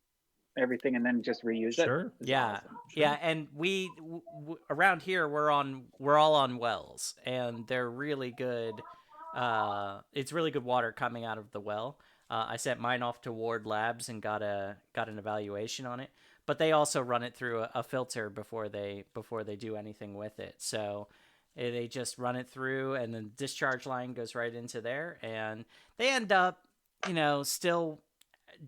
everything and then just reuse it. Sure. Yeah. Awesome. Yeah, and we around here we're all on wells, and they're really good. It's really good water coming out of the well. I sent mine off to Ward Labs and got an evaluation on it. But they also run it through a filter before they do anything with it. So they just run it through, and the discharge line goes right into there, and they end up, still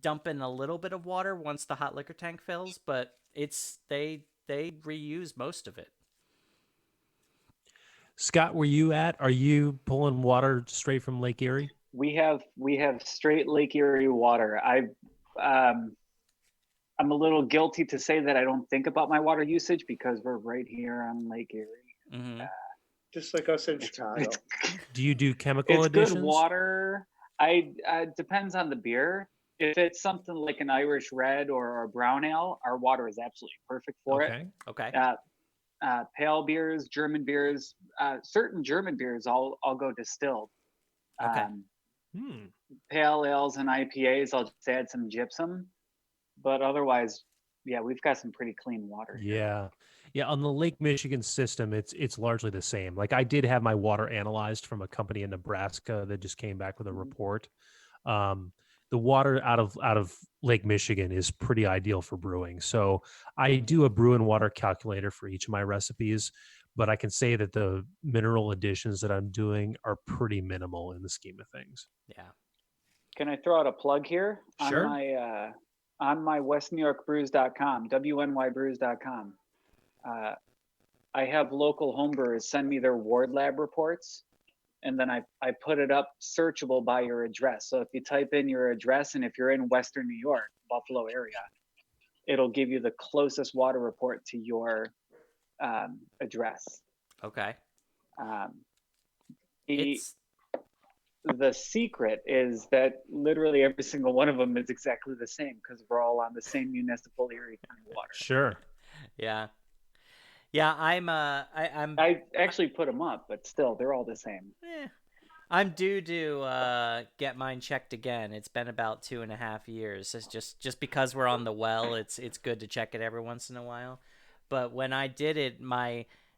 dumping a little bit of water once the hot liquor tank fills, but they reuse most of it. Scott, where you at? Are you pulling water straight from Lake Erie? We have straight Lake Erie water. I'm a little guilty to say that I don't think about my water usage because we're right here on Lake Erie. Mm-hmm. Just like us in Chicago. Do you do chemical It's additions? good water. Depends on the beer. If it's something like an Irish red or a brown ale, our water is absolutely perfect for it. Okay. Pale beers, German beers, certain German beers, I'll go distilled. Okay. Pale ales and IPAs, I'll just add some gypsum. But otherwise, yeah, we've got some pretty clean water here. Yeah. On the Lake Michigan system, it's largely the same. Like I did have my water analyzed from a company in Nebraska that just came back with a report. The water out of Lake Michigan is pretty ideal for brewing. So I do a brew and water calculator for each of my recipes, but I can say that the mineral additions that I'm doing are pretty minimal in the scheme of things. Yeah. Can I throw out a plug here? Sure. On my westnewyorkbrews.com, wnybrews.com. I have local homebrewers send me their ward lab reports, and then I put it up searchable by your address. So if you type in your address, and if you're in Western New York, Buffalo area, it'll give you the closest water report to your address. Okay. The secret is that literally every single one of them is exactly the same because we're all on the same municipal Erie County water. Sure. Yeah. I actually put them up, but still, they're all the same. I'm due to get mine checked again. It's been about 2.5 years. It's just because we're on the well, it's good to check it every once in a while. But when I did it,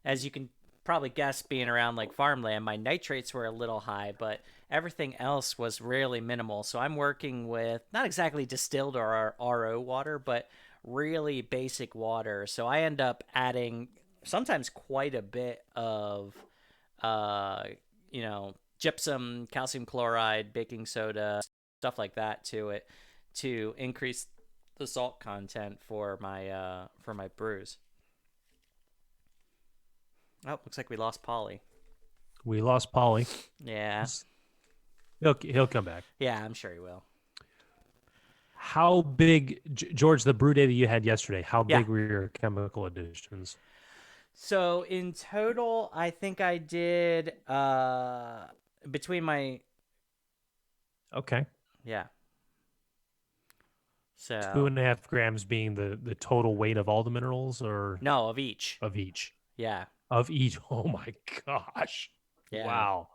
as you can probably guess, being around like farmland, my nitrates were a little high, but everything else was really minimal. So I'm working with not exactly distilled or RO water, but really basic water. So I end up adding sometimes quite a bit of, gypsum, calcium chloride, baking soda, stuff like that to it to increase the salt content for my brews. Oh, looks like we lost Polly. We lost Polly. Yeah. He'll come back. Yeah, I'm sure he will. How big, George, the brew day that you had yesterday, how big were your chemical additions? So in total, I think I did between my... Okay. Yeah. So 2.5 grams being the total weight of all the minerals, or no, of each. Of each. Yeah. Of each. Oh my gosh. Yeah. Wow.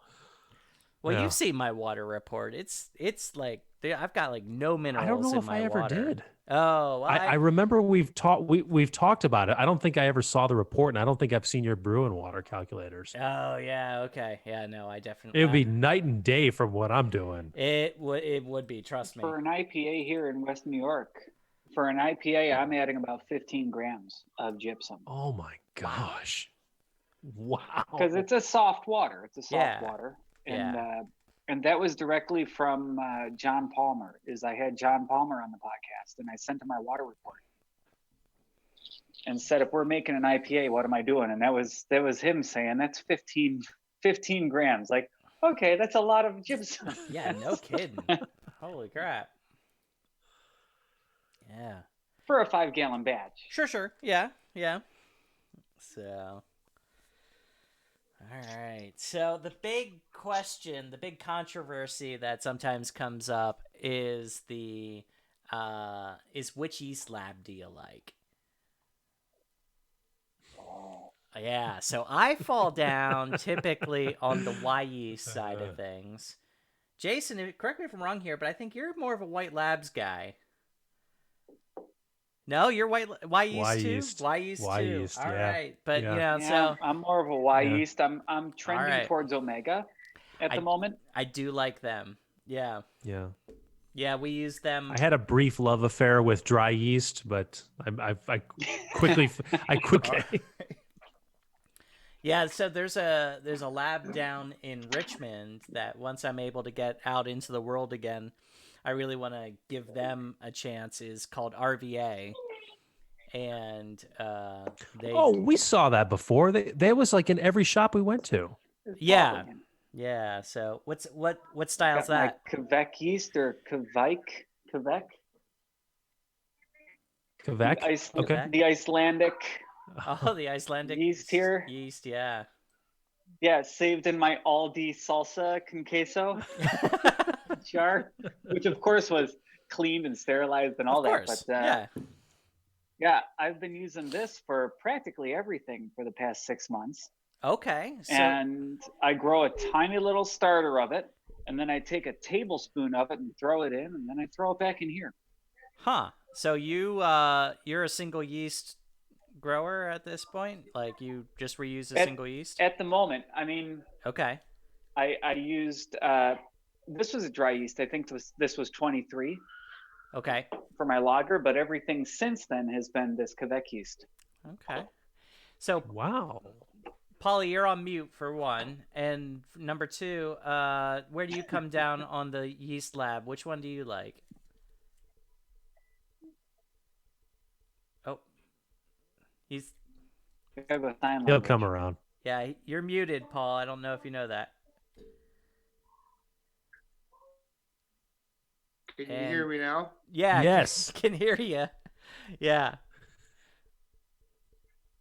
Well, Yeah. you've seen my water report. It's like I've got like no minerals. I don't know in if my I ever water. did. Oh, well, I remember we've talked about it. I don't think I ever saw the report, and I don't think I've seen your brew and water calculators. Oh yeah, okay, yeah, no, I definitely. It would be night and day from what I'm doing. It would be. Trust me. For an IPA here in West New York, I'm adding about 15 grams of gypsum. Oh my gosh! Wow. Because it's a soft water. It's a soft Yeah. water, and that was directly from John Palmer. I had John Palmer on the podcast, and I sent him my water report and said, if we're making an IPA, what am I doing? And that was him saying that's 15 grams. Like, okay, that's a lot of gypsum. Yeah, no kidding. Holy crap. Yeah. For a 5-gallon batch. Sure. Yeah. So. All right. So the big question, the big controversy that sometimes comes up is which yeast lab do you like? Yeah, so I fall down typically on the Y yeast side of things. Jason, correct me if I'm wrong here, but I think you're more of a White Labs guy. No, you're Y yeast too. Y yeast too. All right, but so I'm more of a Y yeast. I'm trending towards Omega at the moment. I do like them. Yeah. Yeah. Yeah, we use them. I had a brief love affair with dry yeast, but I quickly I quickly Yeah, so there's a lab down in Richmond that once I'm able to get out into the world again, I really want to give them a chance. Is called RVA, and they Oh, we saw that before. They was like in every shop we went to. It's yeah bottling. yeah. So what style's Got my that? Quebec yeast or Quebec, Quebec. Okay. Quebec? the Icelandic Oh, the Icelandic yeast here. yeast. Yeah. Yeah, saved in my Aldi salsa con queso jar, which of course was cleaned and sterilized and Of all that. But course. Yeah. yeah, I've been using this for practically everything for the past 6 months. Okay. So And I grow a tiny little starter of it, and then I take a tablespoon of it and throw it in, and then I throw it back in here. huh. So you're a single yeast grower at this point? Like you just reuse a At single yeast? at the moment, I mean, Okay. I used this was a dry yeast. I think this was 23 Okay. for my lager, but everything since then has been this Quebec yeast. Okay. So, Wow. Polly, you're on mute for one, and number two, where do you come down on the yeast lab? Which one do you like? Oh, he's I have a sign He'll language. come around. yeah, you're muted, Paul. I don't know if you know that. Can you And- hear me now? Yeah, Yes. can hear you. Yeah.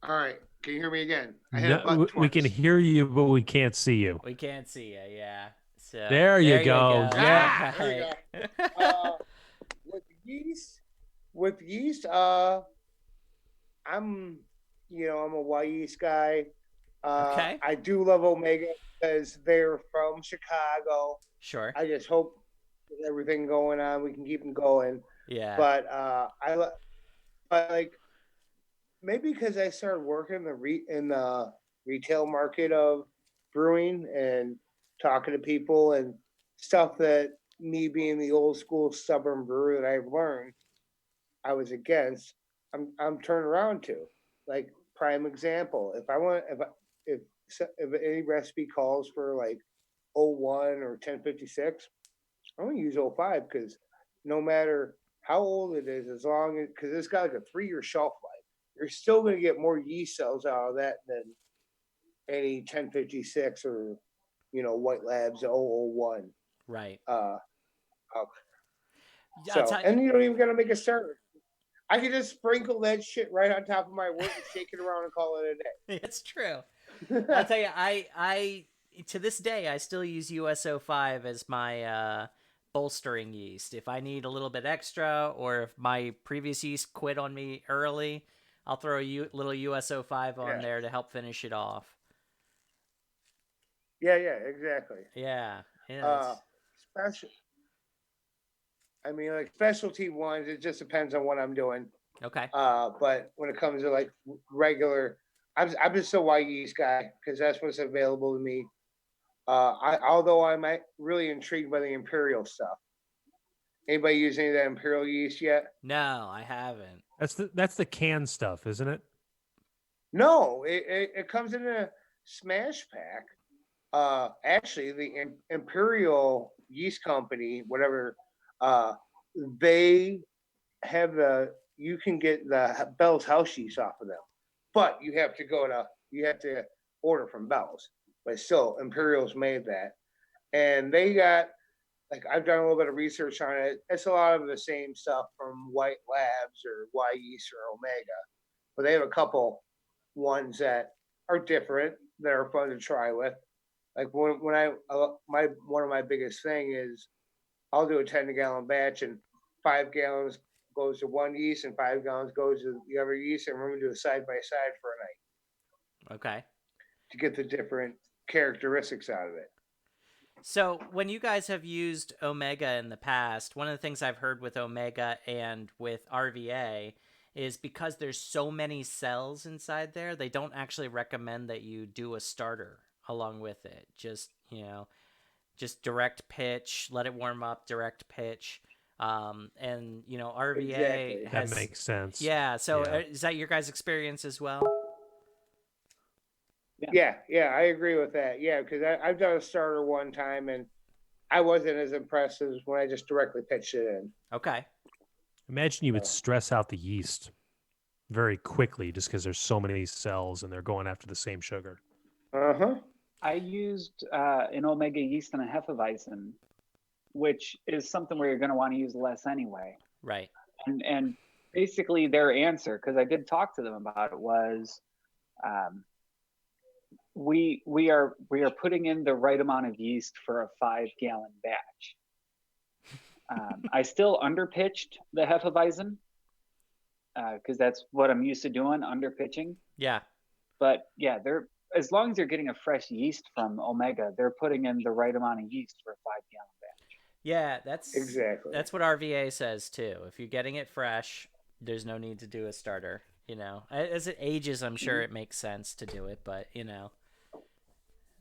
All right. Can you hear me again? I hit a No, button we can twice. hear you, but we can't see you. We can't see you. Yeah. So There you go. Yeah. There you Right. go. With yeast, I'm a Y yeast guy. Okay. I do love Omega because they're from Chicago. Sure. I just hope with everything going on, we can keep them going. Yeah. But but like maybe because I started working in the retail market of brewing and talking to people and stuff that me being the old school stubborn brewer that I've learned I was against. I'm turned around to like prime example. If I want if any recipe calls for like 01 or 1056, I'm gonna use 05 because no matter how old it is, as long as because it's got like a 3-year shelf life, you're still gonna get more yeast cells out of that than any 1056 or White Labs 001. Right. Uh, Yeah, I'll so tell- and you don't even gotta make a starter. I can just sprinkle that shit right on top of my work and shake it around and call it a It's true. day. I'll tell you, I to this day I still use USO5 as my bolstering yeast. If I need a little bit extra, or if my previous yeast quit on me early, I'll throw a little USO5 on Yeah. there to help finish it off. Yeah, exactly. Yeah. Yeah. Special. I mean, like specialty ones, it just depends on what I'm doing. Okay. But when it comes to like regular, I'm just a white yeast guy because that's what's available to me. Although I'm really intrigued by the imperial stuff. Anybody use any of that imperial yeast yet? No, I haven't. That's the canned stuff, isn't it? No, it comes in a smash pack. Actually, the Imperial Yeast Company, whatever, they have you can get the Bell's house yeast off of them, but you have to order from Bell's. But still, Imperial's made that, and they got like I've done a little bit of research on it. It's a lot of the same stuff from White Labs or Y Yeast or Omega, but they have a couple ones that are different that are fun to try with. Like when I one of my biggest thing is I'll do a 10-gallon batch and 5 gallons goes to one yeast and 5 gallons goes to the other yeast, and we're gonna do a side by side for a night Okay. to get the different characteristics out of it. So, when you guys have used Omega in the past, one of the things I've heard with Omega and with RVA is because there's so many cells inside there, they don't actually recommend that you do a starter along with it. Just direct pitch, let it warm up, direct pitch. And RVA Exactly. That has. makes sense. Yeah. So Yeah. is that your guys' experience as well? Yeah, I agree with that. Yeah, because I've done a starter one time and I wasn't as impressed as when I just directly pitched it in. Okay. Imagine you would So- stress out the yeast very quickly just because there's so many cells and they're going after the same sugar. Uh-huh. I used an omega yeast and a Hefeweizen, which is something where you're going to want to use less anyway. Right. And basically their answer, because I did talk to them about it, was we are putting in the right amount of yeast for a 5-gallon batch. I still underpitched the Hefeweizen because that's what I'm used to doing, underpitching. Yeah. But yeah, they're as long as you're getting a fresh yeast from Omega, they're putting in the right amount of yeast for a 5-gallon batch. Yeah. That's Exactly. That's what RVA says too. If you're getting it fresh, there's no need to do a starter. As it ages, I'm sure it makes sense to do it, but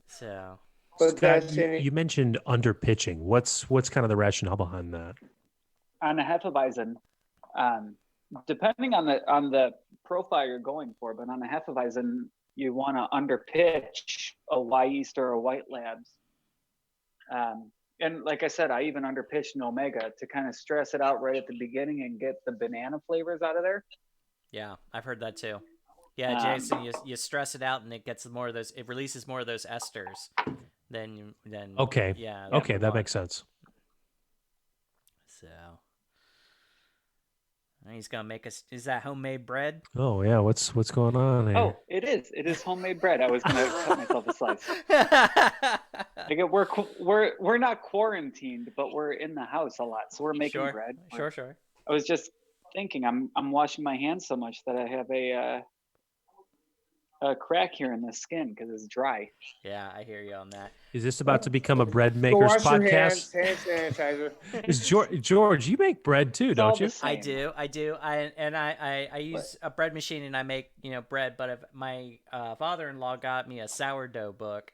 so. But Scott, that's you mentioned under pitching. What's kind of the rationale behind that? On a Hefeweizen, depending on the profile you're going for, but on a Hefeweizen, you want to underpitch a Y yeast or a White Labs. And like I said, I even underpitched an Omega to kind of stress it out right at the beginning and get the banana flavors out of there. Yeah, I've heard that too. Yeah, Jason, you stress it out and it gets more of those. It releases more of those esters. Then Okay. Yeah. Okay, you that want. makes sense. So he's gonna make us. Is that homemade bread? Oh yeah, what's going on here? Oh, it is. It is homemade bread. I was gonna cut myself a slice. Like we're not quarantined, but we're in the house a lot, so we're making Sure. bread. Sure. I was just thinking, I'm washing my hands so much that I have a crack here in the skin because it's dry. Yeah, I hear you on that. Is this about to become a bread Go makers wash your hands, podcast? hand sanitizer. Is George, you make bread too, It's all don't the you? same. I do. I use a bread machine and I make bread. But if my father-in-law got me a sourdough book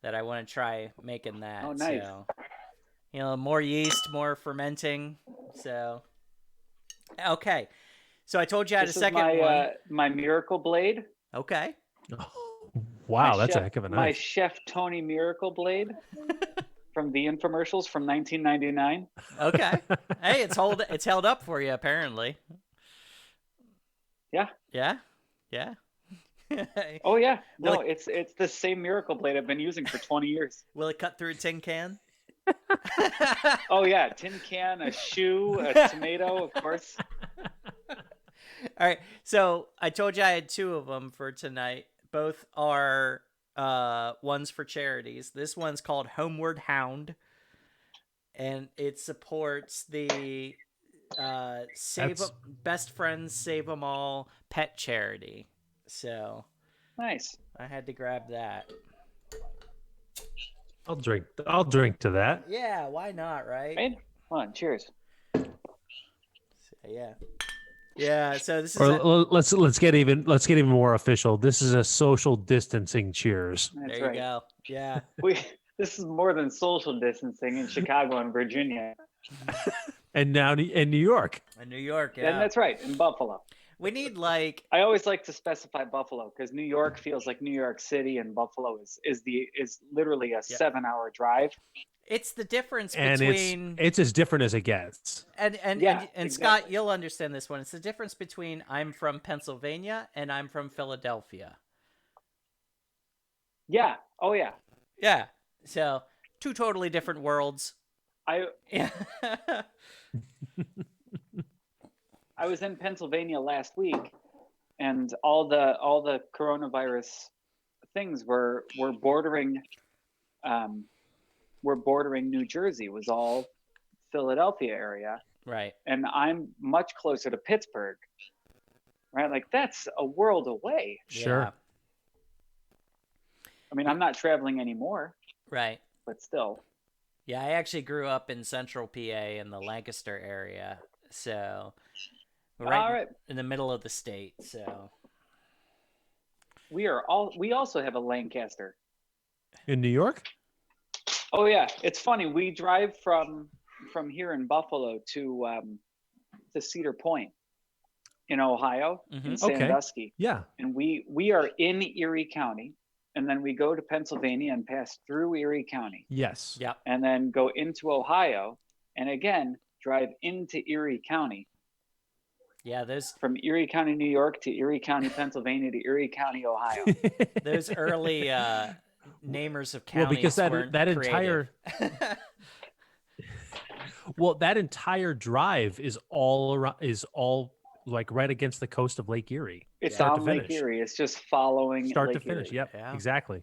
that I want to try making that. Oh, nice. So, more yeast, more fermenting. So, okay. So I told you I had This a is second my one. my Miracle Blade. Okay. Oh, wow, that's a heck of a My knife. Chef Tony Miracle Blade from the infomercials from 1999. Okay. Hey, it's held up for you apparently. Yeah. Yeah. Yeah. Oh yeah. No, Will it's the same Miracle Blade I've been using for 20 years. Will it cut through a tin can? Oh yeah, tin can, a shoe, a tomato, of course. All right. So I told you I had two of them for tonight. Both are ones for charities. This one's called Homeward Hound, and it supports the Best Friends Save 'Em All pet charity. So Nice. I had to grab that. I'll drink to that. Yeah, why not, right? Right? Come on, cheers. So, yeah. Yeah, so this is Or let's get even more official. This is a social distancing cheers. That's there you right. go. Yeah. This is more than social distancing in Chicago and Virginia. And now in New York. In New York, And yeah. that's right, in Buffalo. We need I always like to specify Buffalo because New York feels like New York City, and Buffalo is literally a 7-hour drive. it's the difference And between it's as different as it gets. and Yeah, Scott, exactly. you'll understand this one. It's the difference between I'm from Pennsylvania and I'm from Philadelphia. Yeah. Oh yeah. Yeah. So two totally different worlds. Yeah. I was in Pennsylvania last week, and all the coronavirus things were bordering New Jersey. It was all Philadelphia area, Right. and I'm much closer to Pittsburgh. Right, like that's a world away. Sure. Yeah. I mean, I'm not traveling anymore, Right. but still. Yeah, I actually grew up in central PA in the Lancaster area. So we're All right. in the middle of the state. So We also have a Lancaster. In New York? Oh yeah, it's funny. We drive from from here in Buffalo to Cedar Point in Ohio, in Mhm. Okay. Sandusky, Yeah. and we are in Erie County, and then we go to Pennsylvania and pass through Erie County, Yes. Yep. and then go into Ohio, and again drive into Erie County. Yeah, those From Erie County, New York to Erie County, Pennsylvania to Erie County, Ohio. those early namers of Well, counties because that weren't entire creative. well, that entire drive is all like right against the coast of Lake Erie. It's Start to on Lake finish. Erie. It's just following Start Lake to finish. Erie. Yep. Yeah. Exactly.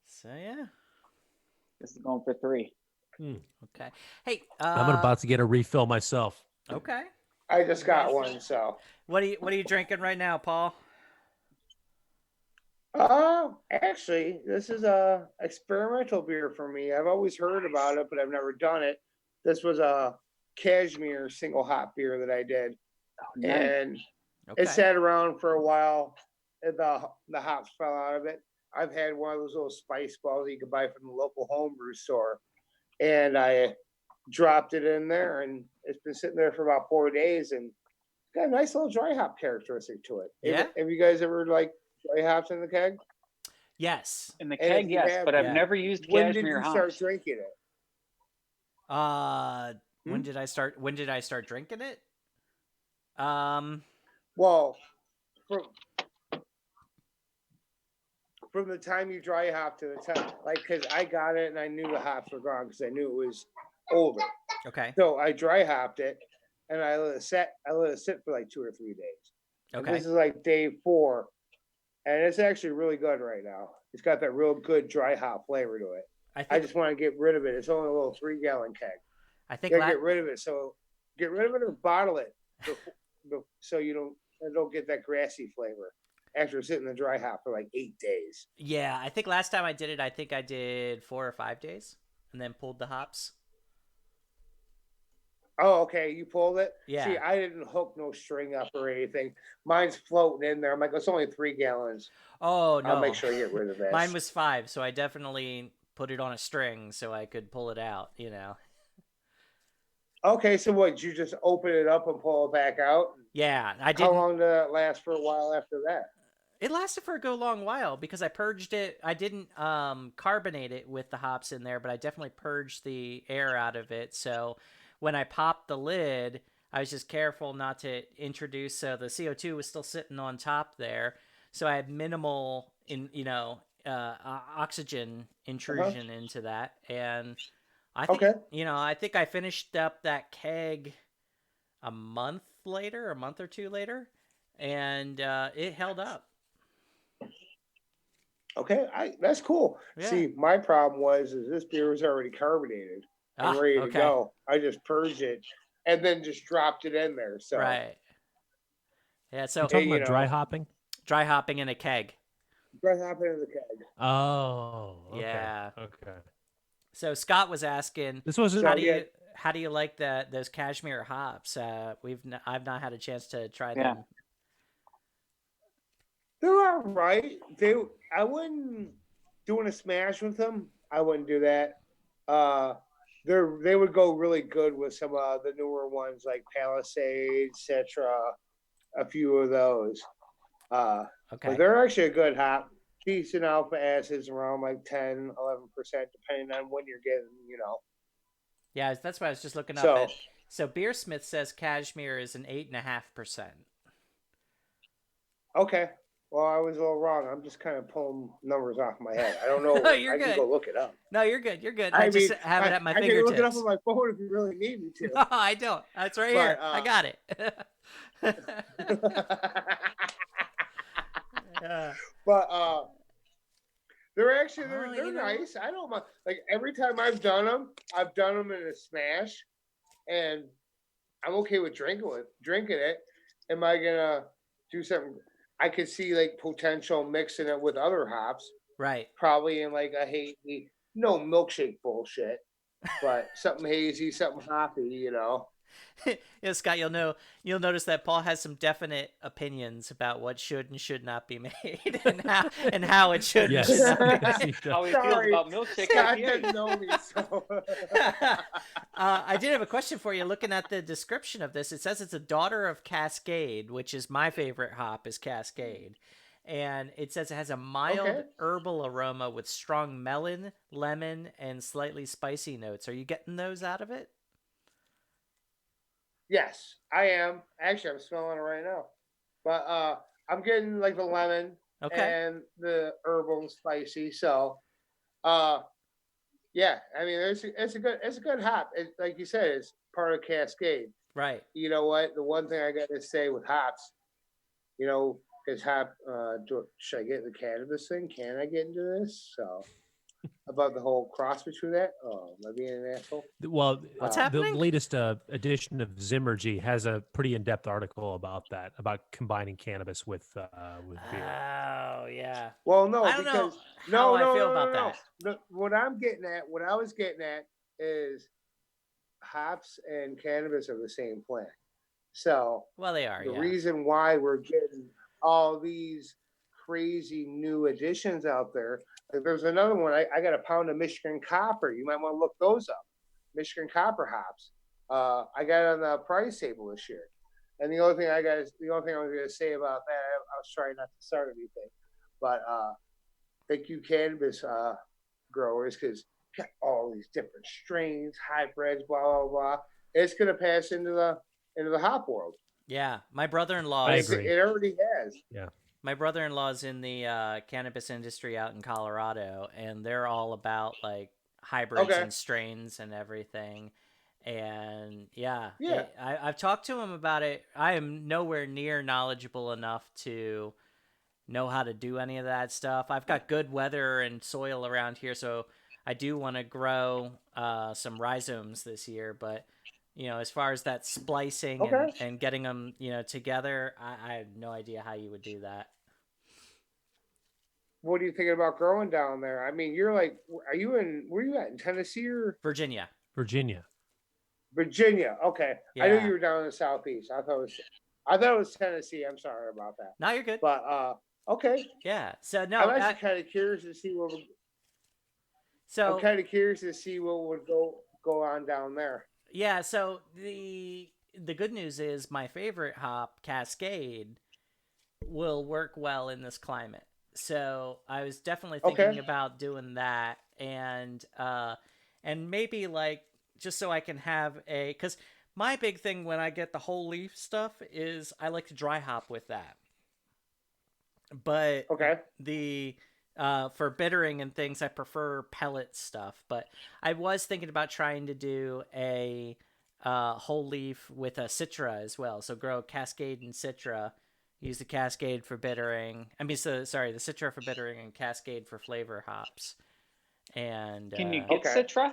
So yeah. This is going for 3. Okay. Hey, I'm about to get a refill myself. okay. I just got one, so. What are you drinking right now, Paul? Actually, this is a experimental beer for me. I've always heard about it, but I've never done it. This was a cashmere single hop beer that I did, Oh, nice. and Okay. it sat around for a while. And the hops fell out of it. I've had one of those little spice balls that you can buy from the local homebrew store, and I dropped it in there, and it's been sitting there for about 4 days, and got a nice little dry hop characteristic to it. Yeah? Have you guys ever like dry hops in the keg? Yes. In the And keg, if you yes, have- but I've Yeah. never used When did cashmere you start hops. drinking it? When did I start drinking it? Well, from the time you dry hop to the time, like, because I got it and I knew the hops were gone because I knew it was older. Okay. So I dry hopped it and I let it sit for like 2 or 3 days. And Okay. this is like day 4, and it's actually really good right now. It's got that real good dry hop flavor to it. I I think just want to get rid of it. It's only a little 3-gallon keg. I think You gotta get rid of it. So get rid of it or bottle it so you don't get that grassy flavor after sitting in the dry hop for like 8 days. yeah, I think last time I did it, I think I did 4 or 5 days and then pulled the hops. Oh, okay. You pulled it? Yeah. See, I didn't hook no string up or anything. Mine's floating in there. I'm like, it's only 3 gallons. Oh no. I'll make sure I get rid of that. Mine was 5, so I definitely put it on a string so I could pull it out, you know. Okay, so what? You just open it up and pull it back out? Yeah, I How didn't. long did that last for a while after that? It lasted for a good long while because I purged it. I didn't carbonate it with the hops in there, but I definitely purged the air out of it. So when I popped the lid, I was just careful not to introduce. So the CO2 was still sitting on top there, so I had minimal oxygen intrusion into that, and I think I think I finished up that keg a month or 2 later, and it held up. Okay, that's cool. Yeah. See, my problem is this beer was already carbonated and ready to okay. go. I just purged it and then just dropped it in there. So Right. Yeah, so You're talking about dry hopping? dry hopping in a keg. dry hop into the keg. Oh, okay. Yeah. Okay. So Scott was asking, This wasn't. how do you like those cashmere hops? I've not had a chance to try Yeah. them. They're all right. I wouldn't doing a smash with them. I wouldn't do that. They would go really good with some of the newer ones like Palisade, Citra, a few of those. Okay. But they're actually a good hop. Decent alpha acids around like 10, 11%, depending on when you're getting, Yeah, that's what I was just looking up. So- At. So Beersmith says cashmere is an 8.5%. Okay. Well, I was a little wrong. I'm just kind of pulling numbers off my head. I don't know. No, you're I good. can go look it up. No, you're good. You're good. I just have it at my I can fingertips. look it up on my phone if you really need me to. No, I don't. That's right But, here. I got it. Yeah. But they're actually Oh, they're you know. nice. I don't mind. Like every time I've done them in a smash, and I'm okay with drinking it. Am I gonna do something? I could see like potential mixing it with other hops, Right. probably in like a hazy, no milkshake bullshit, but something hazy, something hoppy, Scott, you'll notice that Paul has some definite opinions about what should and should not be made, and how it should and should Yes. not be Yes, made. he does. How he feels Sorry. about milkshake Scott IPAs. doesn't know me, so I did have a question for you. Looking at the description of this, it says it's a daughter of Cascade, which is my favorite hop, is Cascade. And it says it has a mild Okay. herbal aroma with strong melon, lemon, and slightly spicy notes. Are you getting those out of it? yes, I am. Actually, I'm smelling it right now. But I'm getting like the lemon Okay. and the herbal and spicy. So, yeah, I mean, it's a good hop. Like you said, it's part of Cascade. Right. You know what? The one thing I got to say with hops, is hop. Should I get the cannabis thing? Can I get into this? So about the whole cross between that. Oh, am I being an asshole? Well, What's the happening? latest edition of Zimmergy has a pretty in-depth article about that, about combining cannabis with beer. Oh, yeah. Well, no, I don't know because how no, I no, feel no, about no, that. no. What I was getting at is hops and cannabis are the same plant. So Well, they are, the yeah. reason why we're getting all these crazy new additions out there, like there's another one. I got a pound of Michigan Copper. You might want to look those up. Michigan Copper hops. I got it on the price table this year. And the only thing I was going to say about that, I was trying not to start anything, but thank you, cannabis growers, because got all these different strains, hybrids, blah blah blah. It's going to pass into the hop world. Yeah. My brother-in-law I is, agree. It already has. my brother-in-law's in the cannabis industry out in Colorado, and they're all about like hybrids Okay. and strains and everything. And yeah, Yeah. I've talked to him about it. I am nowhere near knowledgeable enough to know how to do any of that stuff. I've got good weather and soil around here, so I do want to grow some rhizomes this year. But as far as that splicing Okay. and getting them together, I have no idea how you would do that. What are you thinking about growing down there? I mean, you're like, where you at in Tennessee or Virginia. Virginia. Virginia? Okay, I knew Yeah. you were down in the southeast. I thought it was Tennessee. I'm sorry about that. No, you're good. But okay, Yeah. So no. I'm actually kind of curious to see what. So I'm kind of curious to see what would go on down there. yeah. So the good news is my favorite hop, Cascade, will work well in this climate. So I was definitely thinking Okay. about doing that, and maybe like just so I can have because my big thing when I get the whole leaf stuff is I like to dry hop with that. But Okay. the for bittering and things, I prefer pellet stuff. But I was thinking about trying to do a whole leaf with a Citra as well. So grow Cascade and Citra. Use the Cascade for bittering. I mean, the Citra for bittering and Cascade for flavor hops. And Can you get Okay. Citra?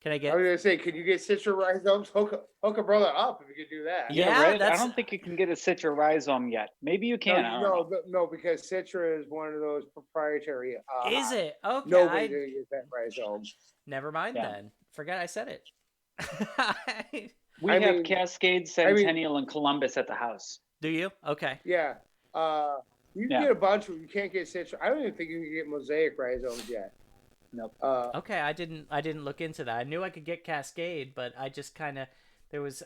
can I I get? was gonna say, could you get Citra rhizomes? Hook a brother up if you could do that. Yeah, right? I that's- don't think you can get a Citra rhizome yet. Maybe you can. I don't know. No, because Citra is one of those proprietary. Is it okay? Nobody's gonna get that rhizome. Never mind Yeah. then. Forget I said it. We I have mean- Cascade, I mean- Centennial, and Columbus at the house. Do you? Okay. Yeah. You can Yeah. get a bunch, but you can't get Citra. I don't even think you can get mosaic rhizomes yet. Nope. Okay, I didn't look into that. I knew I could get Cascade, but I just kind of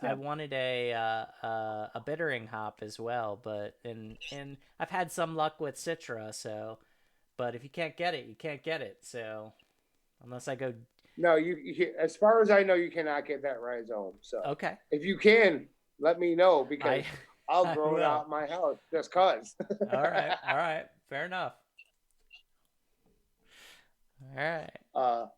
I wanted a bittering hop as well, but and I've had some luck with Citra, so but if you can't get it, you can't get it. So unless I go No, as far as I know, you cannot get that rhizome. So okay. if you can, let me know because I'll I grow it will. out in my house just cause. All right, fair enough. All right.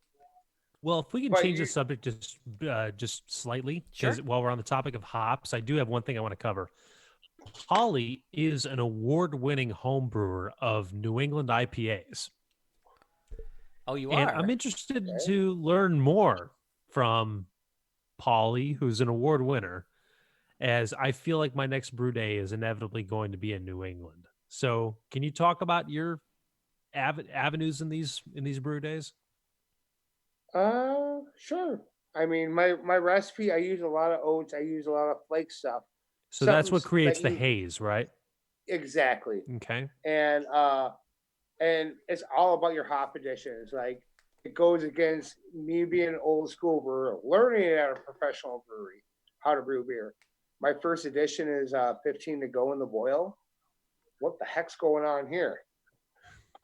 Well, if we can But change you- the subject just slightly, Sure. because while we're on the topic of hops, I do have one thing I want to cover. Holly is an award-winning home brewer of New England IPAs, Oh, you and are. I'm interested Okay. to learn more from Polly, who's an award winner, as I feel like my next brew day is inevitably going to be in New England. So, can you talk about your avenues in these brew days? Sure. I mean, my recipe, I use a lot of oats. I use a lot of flake stuff. So that's what Something's creates that the you haze, right? exactly, Okay. and it's all about your hop additions. Like it goes against me being an old school brewer, learning it at a professional brewery how to brew beer. My first edition is 15 to go in the boil. What the heck's going on here?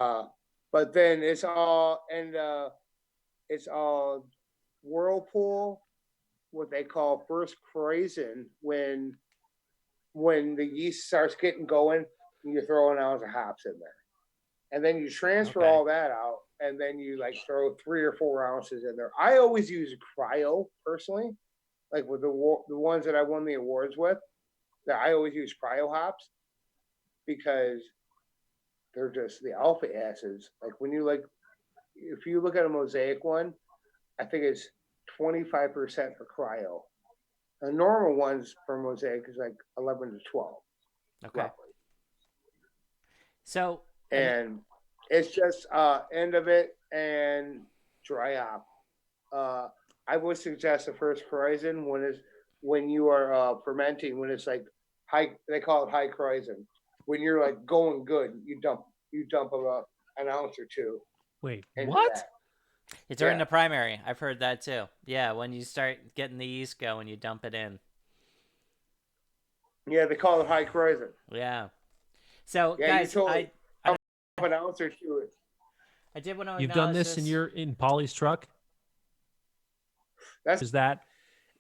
Uh, but then it's all whirlpool, what they call first krausen when the yeast starts getting going, you throw an ounce of hops in there. And then you transfer Okay. all that out, and then you like throw 3 or 4 ounces in there. I always use cryo personally, like with the ones that I won the awards with. That I always use cryo hops because they're just the alpha acids. Like when you like, if you look at a mosaic one, I think it's 25% for cryo. The normal ones for mosaic is like 11 to 12, Okay. roughly. So, And it's just end of it and dry hop. I would suggest the first krausen when you are fermenting, when it's like high, they call it high krausen. When you're like going good, you dump about an ounce or two. Wait, into what? that. it's during Yeah. the primary. I've heard that too. Yeah, when you start getting the yeast going, you dump it in. Yeah, they call it high krausen. Yeah. So, Yeah, guys, you totally I dump an ounce or two. I did want to You've done acknowledge this in Polly's truck? That's Is that?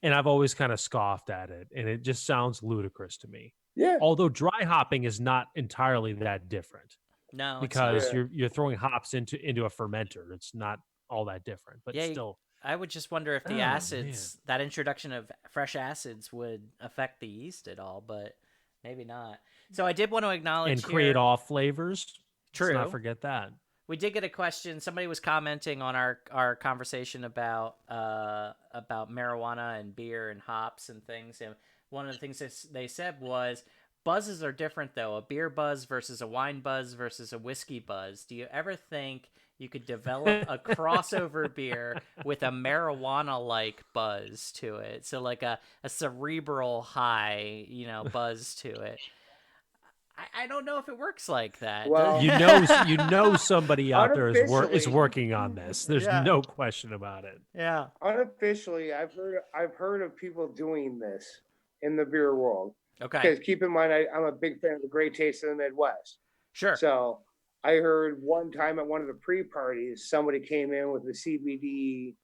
And I've always kind of scoffed at it, and it just sounds ludicrous to me. yeah. Although dry hopping is not entirely that different No, it's because not. you're throwing hops into a fermenter. It's not all that different, but Yeah, still. I would just wonder if the Oh, acids, that introduction of fresh acids, would affect the yeast at all, but maybe not. So I did want to acknowledge And create here, off flavors. Let's not true. forget that. We did get a question. Somebody was commenting on our conversation about marijuana and beer and hops and things. And one of the things they said was buzzes are different though. A beer buzz versus a wine buzz versus a whiskey buzz. Do you ever think you could develop a crossover beer with a marijuana like buzz to it? So like a cerebral high, buzz to it. I don't know if it works like that. Well, You know somebody out there is unofficially, working on this. There's Yeah. no question about it. Yeah. unofficially, I've heard of people doing this in the beer world. Okay. Because keep in mind, I'm a big fan of the Great Taste of the Midwest. Sure. So I heard one time at one of the pre-parties, somebody came in with a CBD,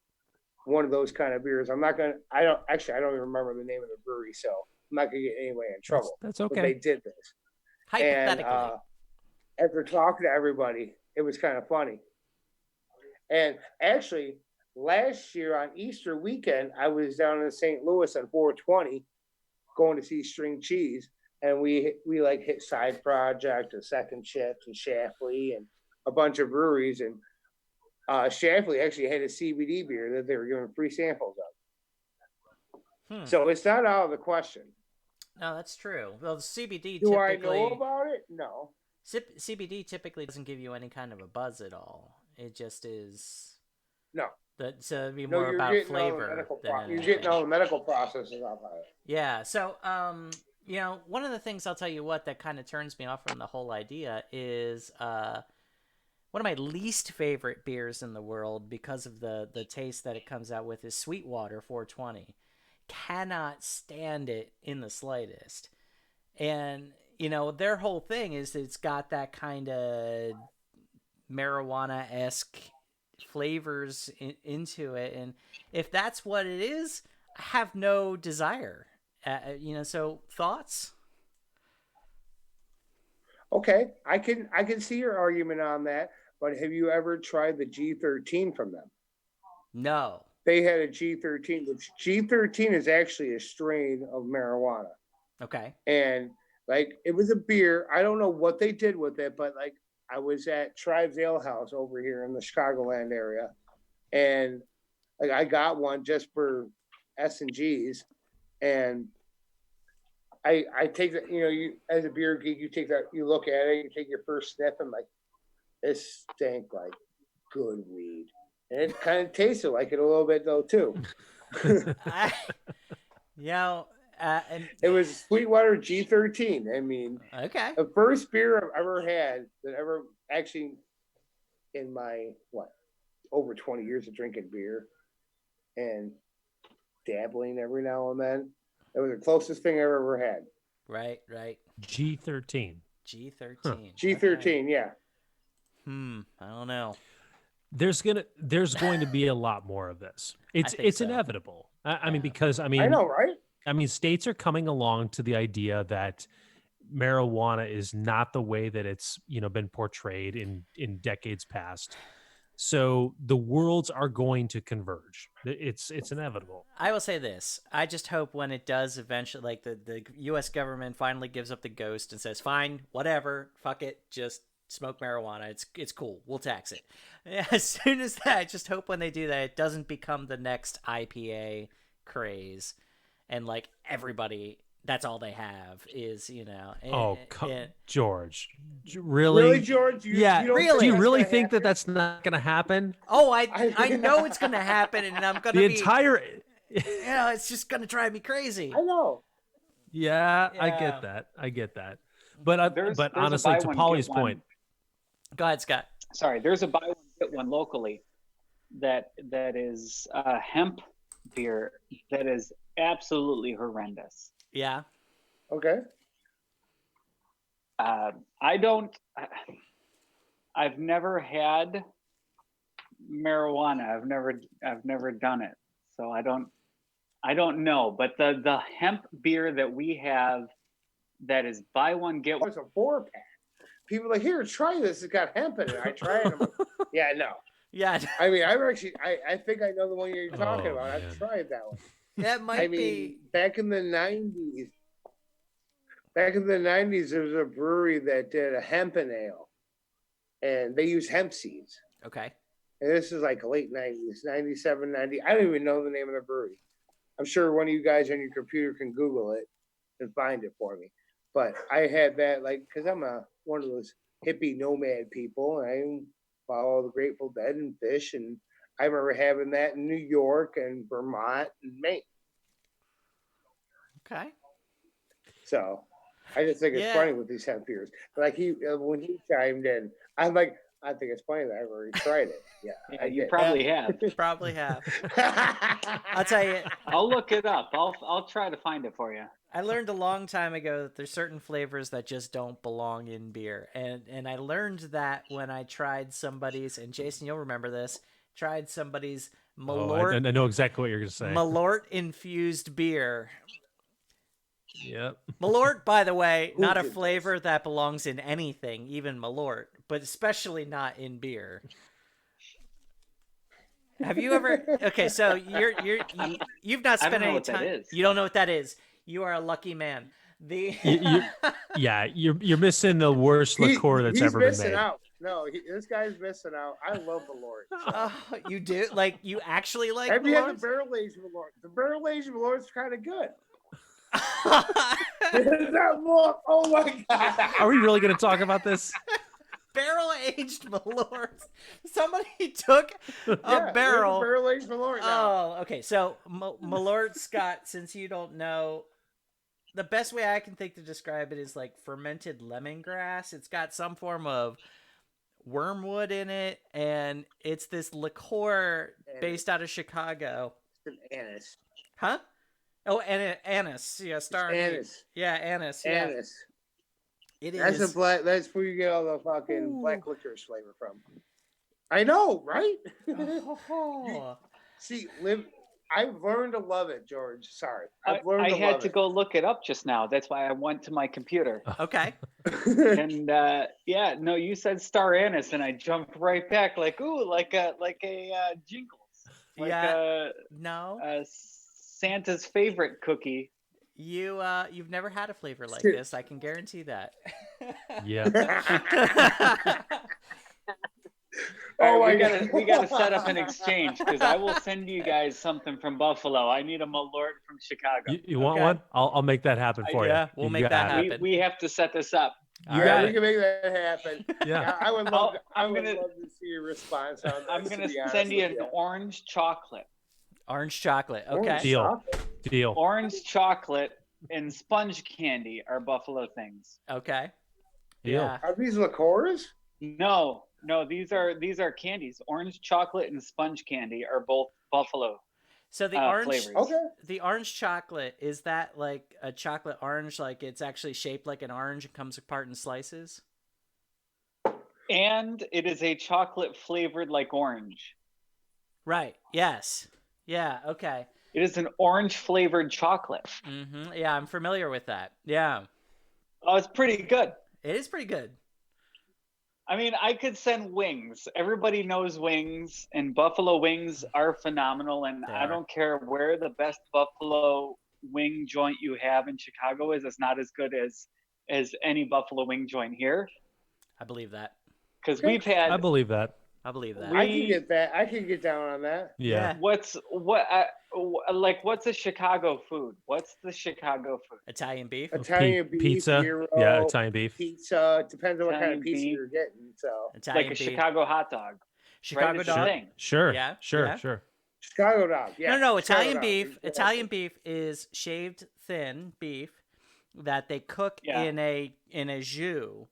one of those kind of beers. I don't even remember the name of the brewery, so I'm not gonna get anybody in trouble. That's But okay. they did this. Hypothetically. And after talking to everybody, it was kind of funny. And actually, last year on Easter weekend, I was down in St. Louis on 420 going to see String Cheese. And we like hit Side Project and Second Shift and Shafley and a bunch of breweries. And Shafley actually had a CBD beer that they were giving free samples of. So it's not out of the question. No, that's true. Well, the CBD Do I typically know about it? No. CBD typically doesn't give you any kind of a buzz at all. It just is No. so it'd be No, more you're about getting all the flavor medical than you're anything. getting all the medical processes off of it. Yeah. So one of the things I'll tell you what that kind of turns me off from the whole idea is one of my least favorite beers in the world because of the taste that it comes out with is Sweetwater 420. Cannot stand it in the slightest. And their whole thing is it's got that kind of marijuana-esque flavors into it, and if that's what it is, I have no desire. So thoughts? Okay, I can see your argument on that, but have you ever tried the G13 from them? No. They had a G13, which G13 is actually a strain of marijuana. Okay. And like it was a beer. I don't know what they did with it, but like I was at Tribes Ale House over here in the Chicagoland area, and like I got one just for S&Gs, and I take that, you as a beer geek, you take that, you look at it, you take your first sniff, and like, this stank like good weed. And it kind of tasted like it a little bit though too. I, you know, and It was Sweetwater G13. I mean, okay, the first beer I've ever had that ever actually in my over 20 years of drinking beer and dabbling every now and then. It was the closest thing I've ever had. right. G13. G13. Huh. G13, Okay. yeah. I don't know. There's going to be a lot more of this. It's think so. inevitable. I mean, Yeah. because I know, right? I mean, states are coming along to the idea that marijuana is not the way that it's been portrayed in decades past. So the worlds are going to converge. It's inevitable. I will say this. I just hope when it does eventually, like the U.S. government finally gives up the ghost and says, fine, whatever, fuck it, just smoke marijuana. It's cool. We'll tax it. As soon as that, I just hope when they do that, it doesn't become the next IPA craze. And like everybody, that's all they have is, George, really? Really, George? You don't really? Do you that's really gonna think happen? that's not going to happen? Oh, I know it's going to happen, and I'm going to The be, entire... it's just going to drive me crazy. I know. Yeah, I get that. But There's honestly, a buy to one, Polly's get one. point, Go ahead, Scott. Sorry, there's a buy one get one locally that is hemp beer that is absolutely horrendous. Yeah. Okay. I've never had marijuana. I've never done it, so I don't know. But the hemp beer that we have, that is buy one get one. It's a 4-pack. People are like, here, try this. It's got hemp in it. I try it. I'm like, yeah, no. Yeah. I mean, I think I know the one you're talking about. Man. I've tried that one. That might be. be. Back in the 90s, there was a brewery that did a hempen ale, and they used hemp seeds. Okay. And this is like late 90s, 97, 90. I don't even know the name of the brewery. I'm sure one of you guys on your computer can Google it and find it for me. But I had that, because I'm one of those hippie nomad people. I follow the Grateful Dead and Fish, and I remember having that in New York and Vermont and Maine. Okay. So I just think it's funny with these hemp beers. Like when he chimed in, I'm like, I think it's funny that I've already tried it. Yeah, you probably have. Probably have. I'll tell you. I'll look it up. I'll try to find it for you. I learned a long time ago that there's certain flavors that just don't belong in beer, and I learned that when I tried somebody's, and Jason, you'll remember this, tried somebody's Malort. I know exactly what you're going to say. Malort infused beer. Yep. Malort, by the way, not a flavor that belongs in anything, even Malort, but especially not in beer. Have you ever? Okay, so you've not spent any time. You don't know what that is. You are a lucky man. You're missing the worst liqueur that's ever been made. He's missing out. No, this guy's missing out. I love Malort. So. You do? Like, you actually like Have Malort? you had the barrel-aged Malort? The barrel-aged Malort's kind of good. That Malort, oh my God. Are we really going to talk about this? Barrel-aged Malort. Somebody took a barrel. Barrel-aged Malort now. Oh, okay. So, Malort, Scott, since you don't know, the best way I can think to describe it is like fermented lemongrass. It's got some form of wormwood in it, and it's this liqueur based out of Chicago. It's an anise. Huh? Oh, anise. Yeah, star anise. Yeah, anise. Yeah. Anise. It That's is. That's where you get all the fucking black licorice flavor from. I know, right? I've learned to love it, George. Sorry, I had to go look it up just now. That's why I went to my computer. Okay. And you said star anise, and I jumped right back like, ooh, like a Jingles. No. Santa's favorite cookie. You've never had a flavor like this. I can guarantee that. Yeah. We gotta set up an exchange, because I will send you guys something from Buffalo. I need a Malort from Chicago. You want one? I'll make that happen for you. Yeah, we'll make that happen. We have to set this up. We can make that happen. Yeah. I would love. I would love to see your response on. I'm gonna send you an orange chocolate. Orange chocolate. Okay. Orange Deal. chocolate? Deal. Orange chocolate and sponge candy are Buffalo things. Okay. Deal. Yeah. Are these liqueurs? No, these are candies. Orange chocolate and sponge candy are both Buffalo So the orange flavors. Okay. the orange chocolate, is that like a chocolate orange, like it's actually shaped like an orange and comes apart in slices? And it is a chocolate flavored like orange. Right. Yes. Yeah, okay. It is an orange flavored chocolate. Yeah, I'm familiar with that. Yeah. Oh, it's pretty good. It is pretty good. I mean, I could send wings. Everybody knows wings, and buffalo wings are phenomenal. And They I are. don't care where the best buffalo wing joint you have in Chicago is. It's not as good as any buffalo wing joint here. I believe that. Because we've had I believe that. I believe that. I can get that. I can get down on that. Yeah. what's a Chicago food? What's the Chicago food? Italian beef. Italian beef, pizza. gyro, Yeah, Italian beef. pizza. Depends on what kind Italian of pizza beef. you're getting. So Italian Like a beef. Chicago hot dog. Chicago It's a dog. thing. Sure. Yeah, Sure. yeah. Sure. Chicago dog. Yeah. No, Chicago Italian dog, beef. exactly. Italian beef is shaved thin beef that they cook Yeah. in a jus,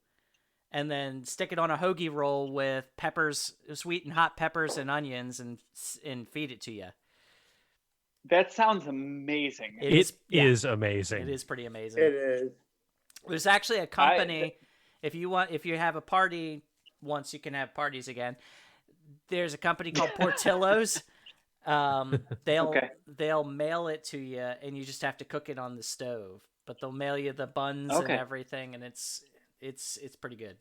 and then stick it on a hoagie roll with peppers, sweet and hot peppers and onions, and feed it to you. That sounds amazing. It yeah, is amazing. It is pretty amazing. It is. There's actually a company. If you have a party once, you can have parties again. There's a company called Portillo's. They'll mail it to you, and you just have to cook it on the stove. But they'll mail you the buns and Okay. everything, and it's pretty good.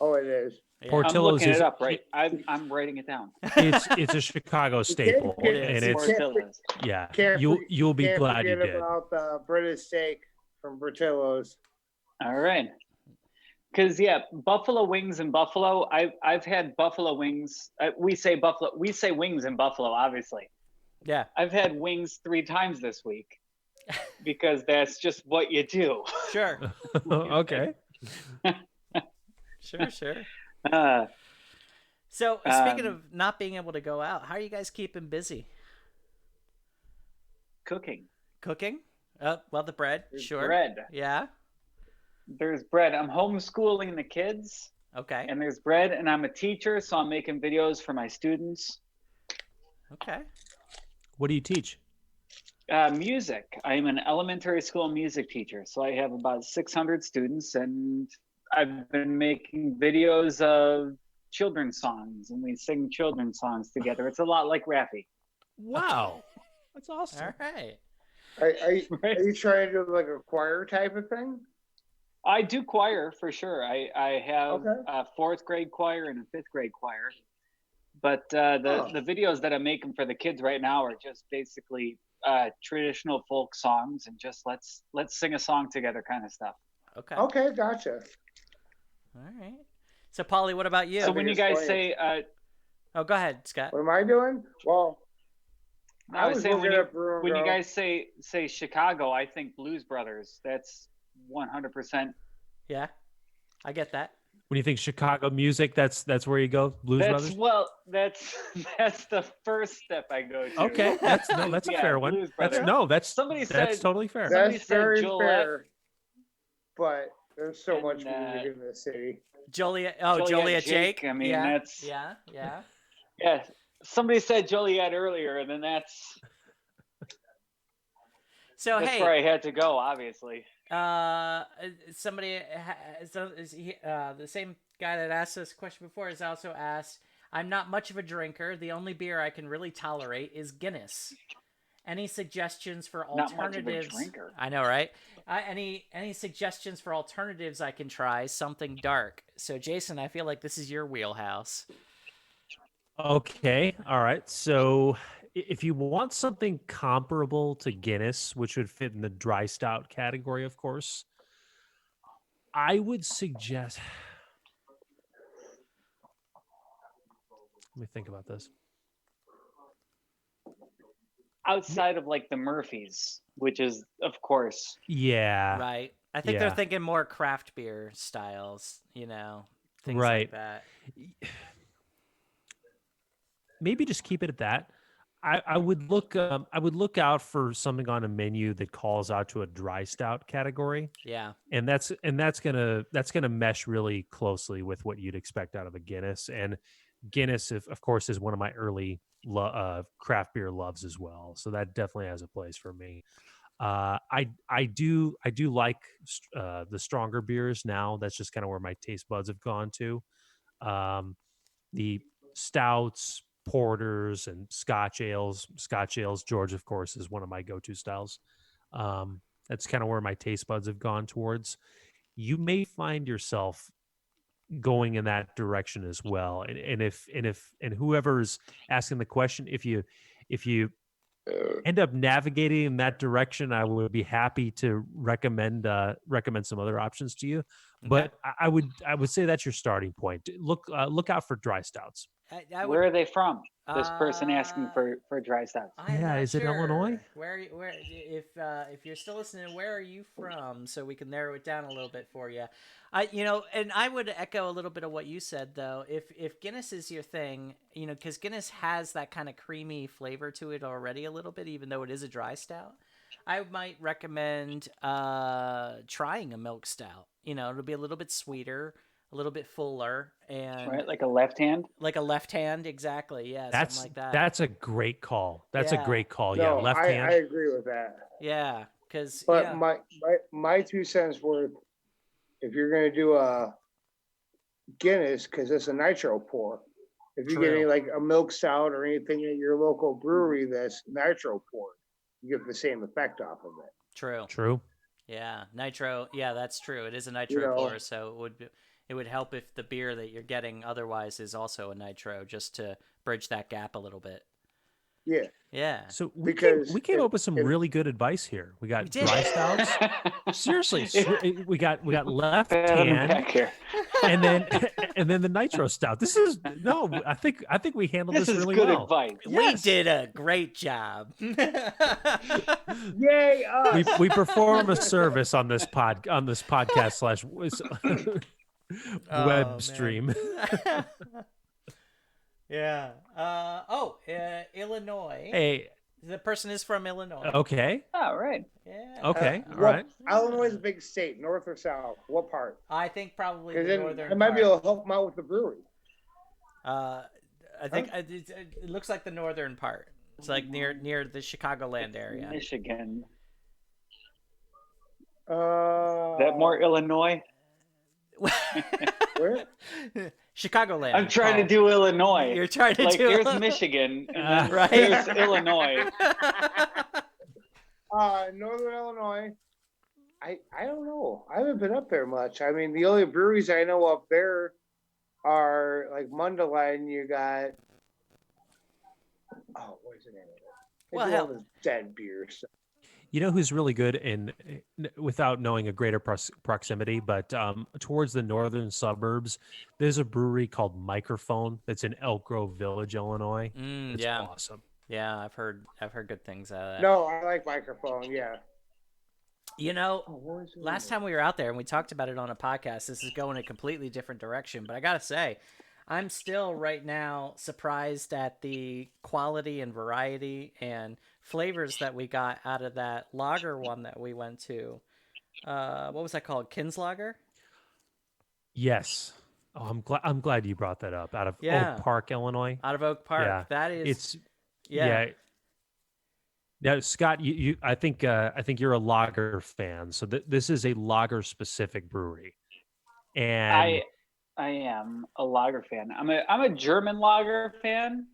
Oh, it is. Yeah. I'm Portillo's looking is it up, right? I'm writing it down. it's a Chicago staple, It is. and it's Portillo's. yeah. Can't You'll be Can't glad you forget did. about the British steak from Portillo's. All right. Because buffalo wings in Buffalo. I've had buffalo wings. We say buffalo. We say wings in Buffalo. Obviously, Yeah, I've had wings 3 times this week because that's just what you do. sure, Okay. sure. Uh, So speaking Um, of not being able to go out, how are you guys keeping busy? cooking. Cooking? Well, the bread, There's sure. bread. Yeah. There's bread. I'm homeschooling the kids, Okay. and there's bread. And I'm a teacher, so I'm making videos for my students. Okay. What do you teach? Music. I'm an elementary school music teacher, so I have about 600 students, and I've been making videos of children's songs, and we sing children's songs together. It's a lot like Raffy. Wow, that's awesome. All right. Are you trying to do like a choir type of thing? I do choir for sure. I have Okay. a 4th grade choir and a 5th grade choir. But the videos that I'm making for the kids right now are just basically traditional folk songs and just let's sing a song together kind of stuff. Okay. Okay, gotcha. All right. So, Polly, what about you? So when you guys explain. say Oh, go ahead, Scott. What am I doing? Well, I was saying looking at Bruno. when you guys say Chicago, I think Blues Brothers. That's 100%. Yeah, I get that. When you think Chicago music, that's where you go. Blues Brothers. That's the first step I go to. Okay, that's a Yeah, fair one. Blues That's Brothers. Somebody that's said- totally fair. Somebody That's said very Joliet. fair. But there's so And, much music in this city. Joliet. Oh, Joliet Jake. I mean, yeah. that's Yeah. yeah. Somebody said Joliet earlier, and then that's So that's hey, where I had to go. Obviously, somebody the same guy that asked this question before has also asked, I'm not much of a drinker. The only beer I can really tolerate is Guinness. Any suggestions for Not much of a alternatives? drinker. I know, right? Any suggestions for alternatives I can try? Something dark. So, Jason, I feel like this is your wheelhouse. Okay. All right. So if you want something comparable to Guinness, which would fit in the dry stout category, of course, I would suggest. Let me think about this. outside of like the Murphys, which is of course Yeah. Right. I think they're Yeah. thinking more craft beer styles, things like Right. that. Maybe just keep it at that. I would look out for something on a menu that calls out to a dry stout category, Yeah. and that's gonna mesh really closely with what you'd expect out of a Guinness. And Guinness, of course, is one of my early craft beer loves as well. So that definitely has a place for me. I do like the stronger beers now. That's just kind of where my taste buds have gone to. Um, the stouts, porters, and Scotch ales. Scotch ales, George, of course, is one of my go-to styles. That's kind of where my taste buds have gone towards. You may find yourself going in that direction as well. And whoever's asking the question, if you end up navigating in that direction, I would be happy to recommend some other options to you. But I would say that's your starting point. Look out for dry stouts. I would. Where are they from? This person asking Uh, for dry stouts. I'm Yeah, not is it Illinois? sure. Where if you're still listening, where are you from? So we can narrow it down a little bit for you. And I would echo a little bit of what you said though. If Guinness is your thing, because Guinness has that kind of creamy flavor to it already a little bit, even though it is a dry stout. I might recommend trying a milk stout. It'll be a little bit sweeter, a little bit fuller, and Right, like a left hand. like a left hand, exactly. Yeah, That's something like that. that's a great call. That's a Yeah. great call. Yeah, No, left I hand. agree with that. Yeah, because But my 2 cents worth, if you're gonna do a Guinness, because it's a nitro pour. If you get True. any like a milk stout or anything at your local brewery that's nitro poured, you get the same effect off of it. true. True. Yeah, nitro. Yeah, that's true. It is a You nitro know, pour, so it would help if the beer that you're getting otherwise is also a nitro, just to bridge that gap a little bit. yeah, Yeah. So Because we came if- up with some if- really good advice here. We got We did. dry stouts. Seriously, we got left Pat on the hand, back here. and then and then the nitro stout. This is no. I think we handled This this, is really good well. advice. We did a great job. yay us! We perform a service on this podcast slash web Oh, man. stream. Yeah. Illinois. Hey, The person is from Illinois. okay, All right. Yeah. okay, all What- right. Illinois is a big state, north or south? What part? I think probably Because the then northern I might part. be able to help them out with the brewery. I think it looks like the northern part. It's like near the Chicagoland area. Michigan. That More Illinois? Where? Chicagoland. I'm trying to Paul. do Illinois. You're trying to like do here's Michigan, and then Right. here's Illinois. Northern Illinois. I don't know. I haven't been up there much. I mean, the only breweries I know up there are like Mundelein. You got what is the name of it? They Well, do all hell. this dead beers. You know who's really good in without knowing a greater proximity, but towards the northern suburbs, there's a brewery called Microphone that's in Elk Grove Village, Illinois. It's Yeah. awesome. Yeah, I've heard good things out of that. No, I like microphone. Yeah. Last time we were out there and we talked about it on a podcast, this is going a completely different direction, but I gotta say, I'm still right now surprised at the quality and variety and flavors that we got out of that lager one that we went to. What was that called? Kinslager? Yes. Oh, I'm glad you brought that up. Out of Yeah. Oak Park, Illinois. Out of Oak Park. Yeah. That is It's yeah. Now, Scott, I think you're a lager fan. So this is a lager specific brewery, and I am a lager fan. I'm a German lager fan.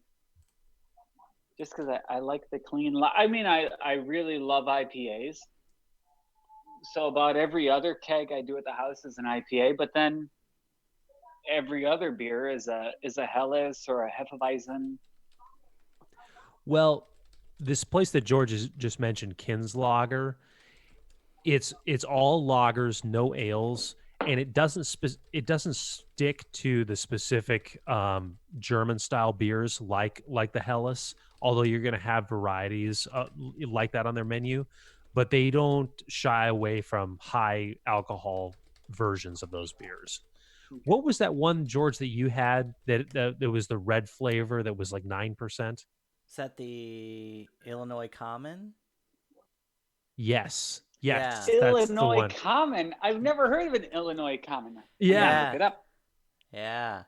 Just because I like the clean. I mean, I really love IPAs. So about every other keg I do at the house is an IPA, but then every other beer is a Helles or a Hefeweizen. well, this place that George has just mentioned, Kinslager, it's all lagers, no ales, and it doesn't stick to the specific German style beers like the Helles. Although you're going to have varieties like that on their menu, but they don't shy away from high alcohol versions of those beers. What was that one, George, that you had that was the red flavor that was like 9%? Is that the Illinois Common? Yes. Yeah. Yes. That's the Illinois one. Common. I've never heard of an Illinois Common. I'm Yeah. gonna look it up. Yeah.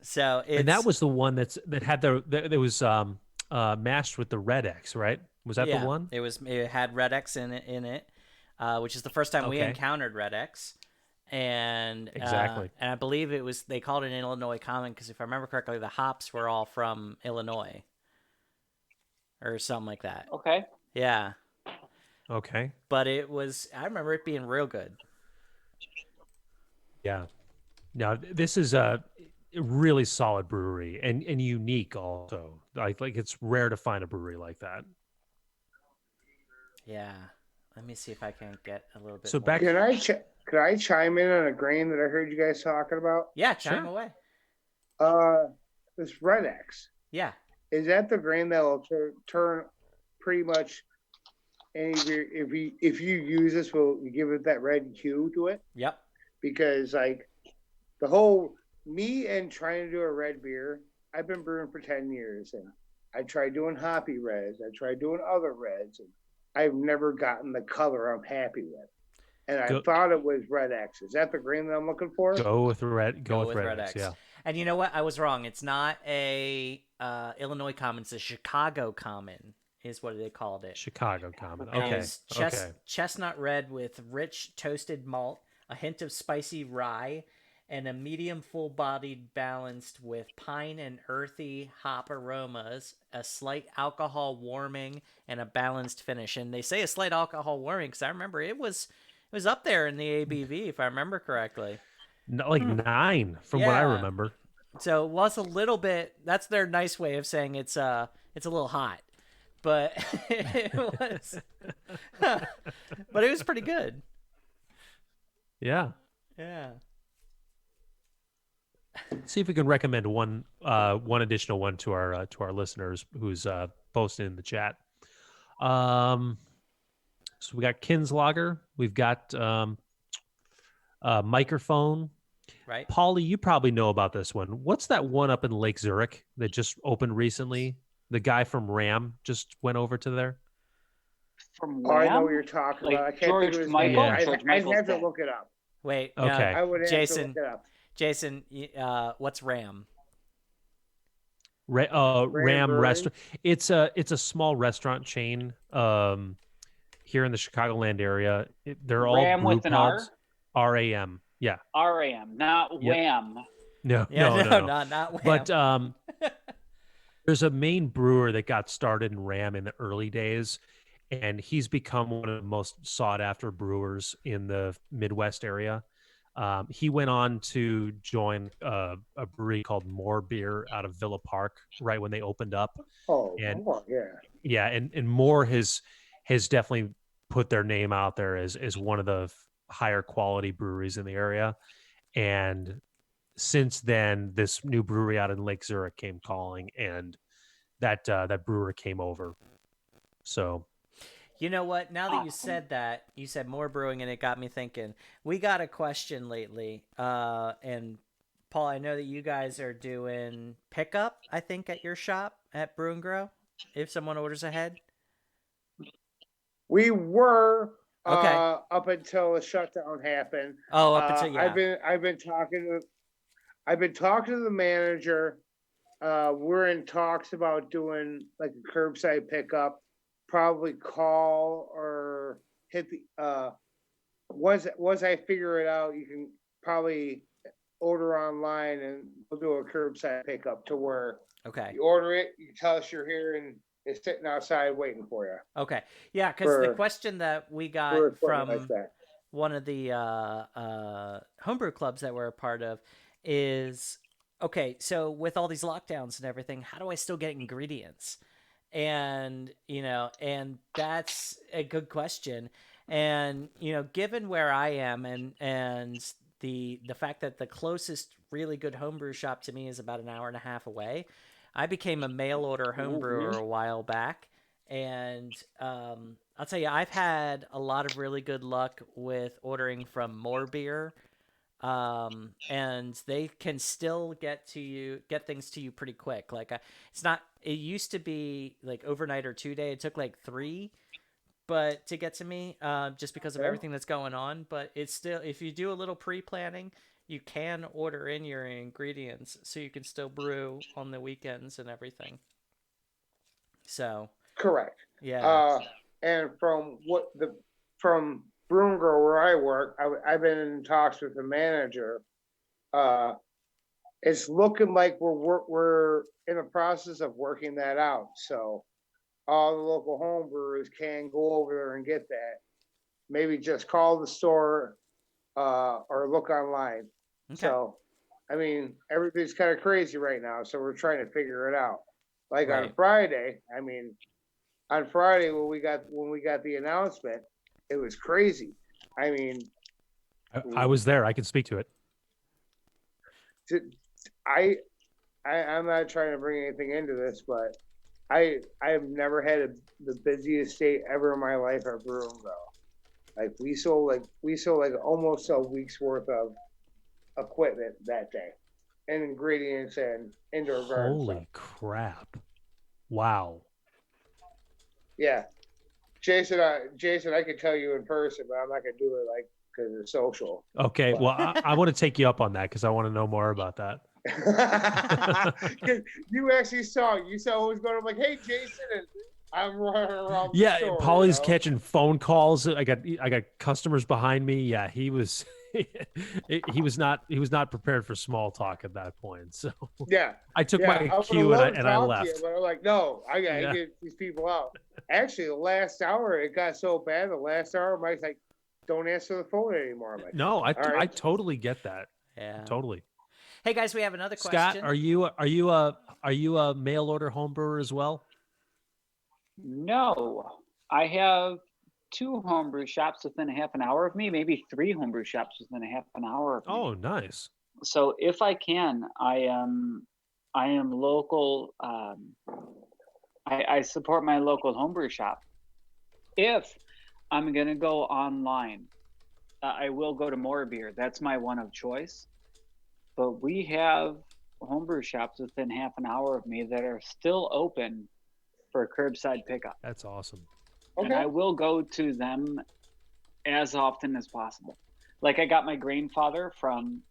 So it's And that was the one that had that was mashed with the Red X, right? Was that the one? It had Red X in it, which is the first time we Okay. encountered Red X. And Exactly. and I believe they called it an Illinois Common because if I remember correctly, the hops were all from Illinois or something like that. Okay. Yeah, Okay. but I remember it being real good. Yeah. Now this is a really solid brewery and unique also. Like it's rare to find a brewery like that. Yeah, let me see if I can get a little bit. So more. back- Could I chime in on a grain that I heard you guys talking about? Yeah, chime Sure. away. This Red X. Yeah, Is that the grain that will turn pretty much any beer? If you use this, will you give it that red hue to it? yep. Because like the whole me and trying to do a red beer, I've been brewing for 10 years and I tried doing hoppy reds, I tried doing other reds, and I've never gotten the color I'm happy with. And I thought it was Red X. Is that the grain that I'm looking for? Go with Red. Go with Red X. Yeah. And you know what? I was wrong. It's not a Illinois Common. It's a Chicago Common, is what they called it. Chicago Common. And Okay. it's Okay. chestnut red with rich toasted malt, a hint of spicy rye, and a medium full-bodied balanced with pine and earthy hop aromas, a slight alcohol warming, and a balanced finish. And they say a slight alcohol warming because I remember it was up there in the ABV, if I remember correctly. Like 9 from what I Yeah. remember. So it was a little bit. That's their nice way of saying it's a little hot, but it was, but it was pretty good. Yeah. Yeah. See if we can recommend one additional one to our listeners who's posted in the chat. So we got Kinslager, we've got Microphone. Right. Paulie, you probably know about this one. What's that one up in Lake Zurich that just opened recently? The guy from Ram just went over to there. From Oh, I know Ram? what you're talking Like about. I can't George think of his Michael? name. Yeah. George I'd Michael's have to dad. look it up. Wait. Okay. I would have Jason. to look it up. Jason, what's Ram? Ram Brewing? Restaurant. It's a small restaurant chain here in the Chicagoland area. They're all Ram brew with an R? pubs. RAM. Yeah. RAM, not Yep. Wham. No, Yeah, no. not Wham. But there's a main brewer that got started in Ram in the early days, and he's become one of the most sought after brewers in the Midwest area. He went on to join a brewery called More Beer out of Villa Park right when they opened up. Oh, And- yeah. Yeah, and More has definitely put their name out there as one of the higher quality breweries in the area. And since then, this new brewery out in Lake Zurich came calling, and that brewer came over. So You know what? Now that you Awesome. said that, you said More Brewing, and it got me thinking. We got a question lately, and Paul, I know that you guys are doing pickup, I think, at your shop at Brew and Grow, if someone orders ahead. We were Okay. up until the shutdown happened. Oh, up until yeah. I've been talking to the manager. We're in talks about doing like a curbside pickup. Probably call or hit the once I figure it out, you can probably order online and we'll do a curbside pickup to where Okay. you order it, you tell us you're here, and it's sitting outside waiting for you. Okay. Yeah, because the For- question that we For got equipment from like that. one of the homebrew clubs that we're a part of is, okay, so with all these lockdowns and everything, how do I still get ingredients? And and that's a good question. And given where I am and the fact that the closest really good homebrew shop to me is about an hour and a half away, I became a mail order homebrewer a while back. And I'll tell you, I've had a lot of really good luck with ordering from More Beer and they can still get things to you pretty quick. Like it's not. It used to be like overnight or 2 day. It took like 3, but to get to me, just because of Yeah. everything that's going on. But it's still, if you do a little pre-planning, you can order in your ingredients, so you can still brew on the weekends and everything. So Correct. yeah, And from Broom Girl where I work, I've been in talks with the manager. Uh, it's looking like we're in the process of working that out. So all the local home brewers can go over there and get that. Maybe just call the store or look online. okay, So, I mean, everything's kind of crazy right now. So we're trying to figure it out. Like on right. Friday, I mean, on Friday when we got the announcement, it was crazy. I mean, I was there. I can speak to it. I, I'm not trying to bring anything into this, but I've never had the busiest day ever in my life at Broom though. Like we sold like almost a week's worth of equipment that day, and ingredients and indoor garden stuff. Holy crap! Wow. Yeah, Jason, I could tell you in person, but I'm not gonna do it like because it's social. Okay. Well, I want to take you up on that because I want to know more about that. You actually you saw who was going. I'm like, hey, Jason, and I'm running around. The Yeah, store, Paulie's you know? catching phone calls. I got customers behind me. Yeah, he was he was not prepared for small talk at that point. So Yeah, I took yeah. my I would have cue loved to and I talk to you, left. but I'm like, no, I gotta Yeah. get these people out. Actually, the last hour it got so bad. The last hour, Mike's like, don't answer the phone anymore. I'm like, No, I all right. totally get that. Yeah. Totally. Hey guys, we have another Scott, question. are you a mail order home brewer as well? No, I have 2 homebrew shops within a half an hour of me, maybe 3 homebrew shops within a half an hour of me. Oh, nice. So if I can, I am local. I support my local homebrew shop. If I'm gonna go online, I will go to More Beer. That's my one of choice. But we have homebrew shops within half an hour of me that are still open for curbside pickup, That's awesome. and I will go to them as often as possible. Like I got my grandfather from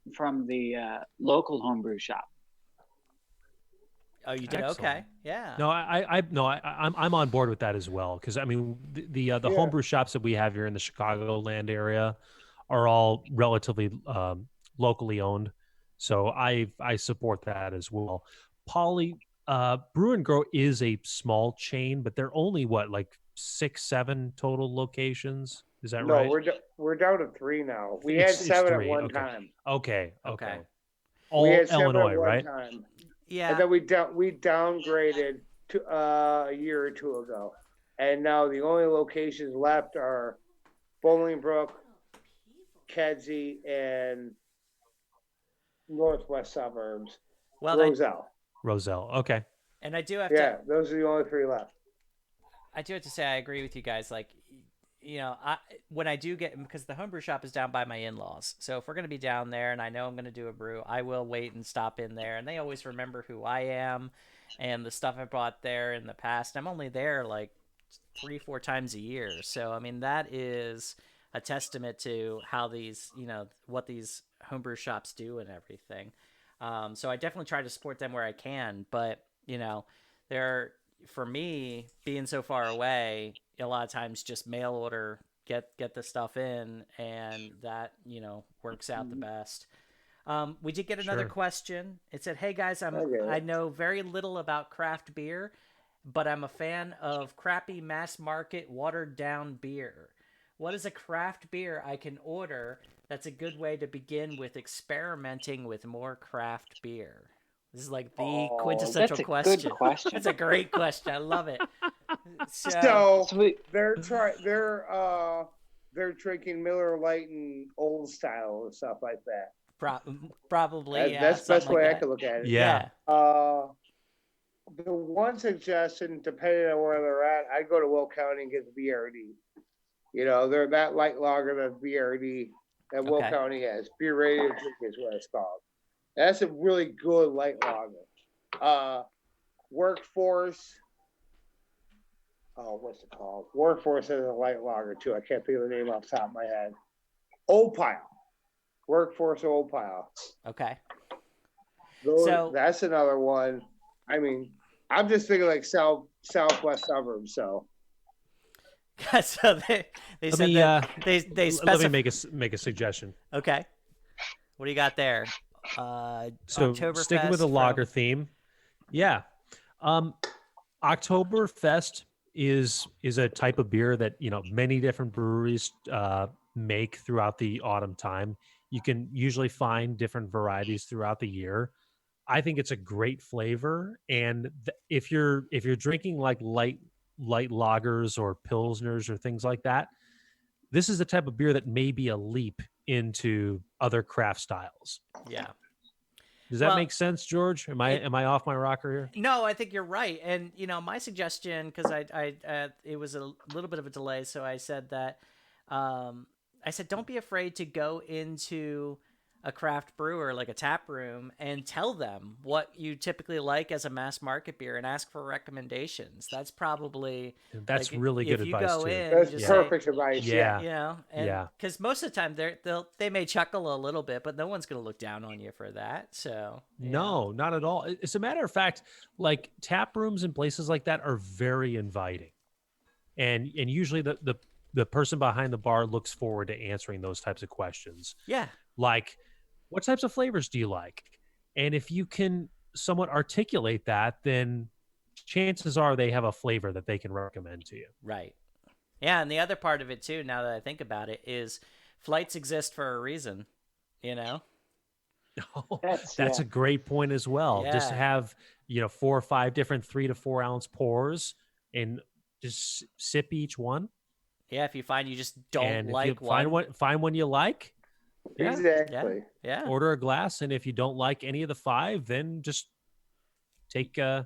the local homebrew shop. Oh, you did? Excellent. Okay. Yeah. No, I'm on board with that as well because I mean the Yeah. homebrew shops that we have here in the Chicagoland area are all relatively locally owned, so I support that as well. Polly, Brew and Grow is a small chain, but they're only what, like 6-7 total locations. Is that No, right? we're down to 3 now. We It's had 7 at 3, one okay. time. Okay. Okay. All We had 7 Illinois, at one right? time. Yeah. And then we downgraded to a year or 2 ago, and now the only locations left are Bolingbrook, Kedzie, and northwest suburbs. Well, Roselle. Roselle. Okay. and I do have Yeah, to. those are the only 3 left. I do have to say I agree with you guys. Like, when I do get, because the homebrew shop is down by my in-laws, so if we're gonna be down there and I know I'm gonna do a brew, I will wait and stop in there, and they always remember who I am and the stuff I bought there in the past. I'm only there like 3-4 times a year, so I mean that is a testament to how these, what these homebrew shops do and everything. So I definitely try to support them where I can, but they're, for me, being so far away, a lot of times just mail order, get the stuff in, and that works out the best. We did get another Sure. question. It said, "Hey guys, Okay. I know very little about craft beer, but I'm a fan of crappy mass market watered down beer. What is a craft beer I can order that's a good way to begin with experimenting with more craft beer?" This is like the quintessential That's a question. good question. That's a great question. I love it. So Sweet. they're drinking Miller Lite and old style and stuff like that. Probably, yeah. That's the best something way like I that. could look at it. Yeah. The one suggestion, depending on where they're at, I'd go to Will County and get the BRD. They're that light lager than BRD. that Will Okay. County has. Beer Radio Drink is what it's called. That's a really good light lager. Workforce. Oh, what's it called? Workforce has a light lager too. I can't think of the name off the top of my head. Old Pile. Workforce Old Pile. Okay. So that's another one. I mean, I'm just thinking like southwest suburbs. So So they Let said me, that they Let me specify. make a suggestion. Okay. What do you got there? So sticking with the Oktoberfest lager from- theme, yeah. Oktoberfest is a type of beer that many different breweries make throughout the autumn time. You can usually find different varieties throughout the year. I think it's a great flavor, and if you're drinking like light lagers or pilsners or things like that, this is the type of beer that may be a leap into other craft styles. Yeah. Does that Well, make sense, George? Am I off my rocker here? No, I think you're right. And my suggestion, because it was a little bit of a delay, so I said that, I said don't be afraid to go into a craft brewer like a tap room and tell them what you typically like as a mass market beer and ask for recommendations. That's probably That's really good if you advice go too. in, that's just perfect advice. Yeah. and Yeah. because most of the time they may chuckle a little bit, but no one's going to look down on you for that. So No, not at all. As a matter of fact, like tap rooms and places like that are very inviting, and usually the person behind the bar looks forward to answering those types of questions. yeah, Like, what types of flavors do you like? And if you can somewhat articulate that, then chances are they have a flavor that they can recommend to you. right. Yeah, and the other part of it too, now that I think about it, is flights exist for a reason. That's a great point as well. Just Yeah. have 4 or 5 different 3 to 4 ounce pours and just sip each one. Yeah, if you find you just don't And if like you find one you like, yeah, Exactly. yeah. order a glass. And if you don't like any of the 5, then just take At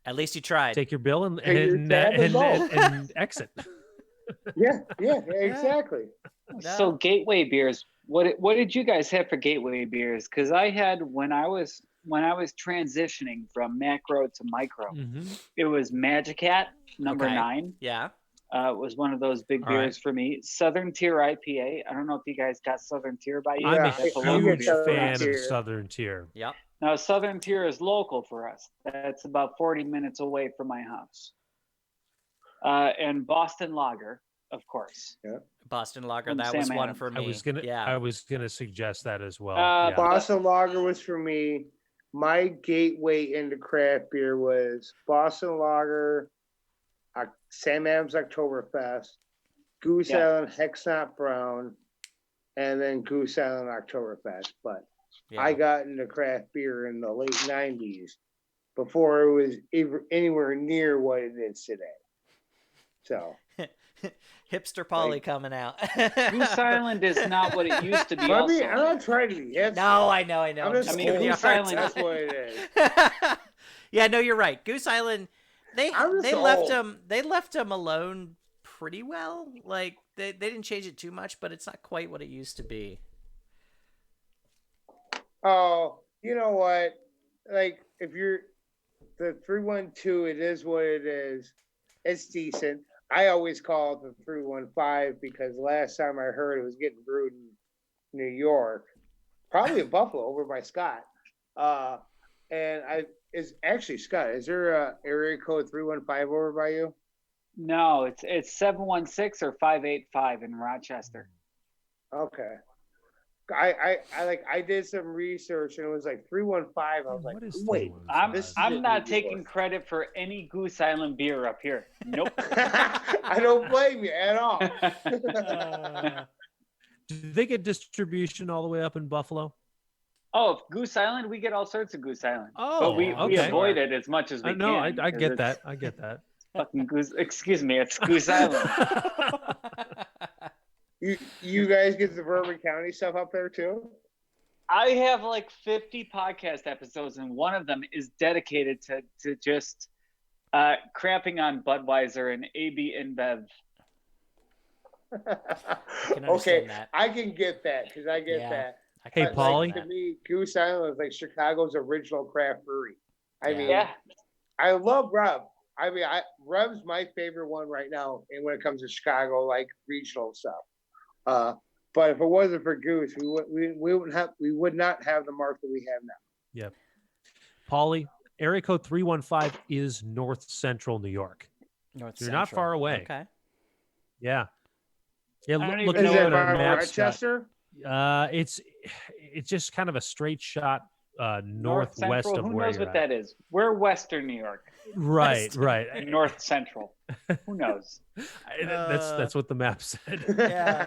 least you tried. your bill and Take your tab and go. and exit. Yeah, exactly. So gateway beers. What did you guys have for gateway beers? Because I had when I was transitioning from macro to micro, Mhm. it was Magic Hat number Okay. 9. Yeah. It was one of those big All beers for me. Southern Tier IPA. I don't know if you guys got Southern Tier by you. I'm a Yeah, That's I local get huge beer for Southern fan us. of Tier. Southern Tier. Yep. Now Southern Tier is local for us. That's about 40 minutes away from my house. And Boston Lager, of course. Boston Lager. From That Sam was one Adams. for me. I was gonna suggest that as well. Uh, Yeah. Boston Lager was for me. My gateway into craft beer was Boston Lager, Sam Adams Oktoberfest, Goose Yeah. Island Hexnot Brown, and then Goose Island Oktoberfest. But Yeah. I got into craft beer in the late 90s before it was anywhere near what it is today. So, Hipster Polly coming out. Goose Island is not what it used to be. I mean, Also. I'm not trying to be hipster. No, I know. I'm just I mean, giving you a Goose hard Island- time. That's what it is. Yeah, no, you're right. Goose Island, they I'm just left old. him alone pretty well. Like they didn't change it too much, but it's not quite what it used to be. Oh, you know what? Like, if you're the 312, it is what it is. It's decent. I always call it the 315 because last time I heard it was getting brewed in New York, probably in Buffalo over by Scott. And is actually Scott, is there a area code 315 over by you? No, it's 716 or 585 in Rochester. Okay. I did some research and it was like 315. I was like, What is wait, 315? this is I'm in not New taking York. credit for any Goose Island beer up here. Nope. I don't blame you at all. Do they get distribution all the way up in Buffalo? Oh, Goose Island, we get all sorts of Goose Island. Oh, but we okay. avoid it as much as we No, can. I 'cause get it's that. I get that. Fucking Goose. Excuse me, it's Goose Island. You guys get the Bourbon County stuff up there too? I have like 50 podcast episodes, and one of them is dedicated to just crapping on Budweiser and AB InBev. can understand Okay, that. I can get that because I get Yeah, that. I Hey, can But, like, Paulie. to me, Goose Island is like Chicago's original craft brewery. I Yeah. mean, Yeah. I love Rev. I mean, Rev's my favorite one right now. And when it comes to Chicago, like regional stuff. But if it wasn't for Goose, we would not have the mark that we have now. Yep. Paulie, area code 315 is North Central New York. North You're not Central. far away. Okay. Yeah. Yeah. I don't even Looking Is know at it where a by map, Rochester? it's just kind of a straight shot North northwest Central. of Who where knows you're what at. that is? We're Western New York. Right, Western. right. North Central. Who knows? That's what the map said. Yeah.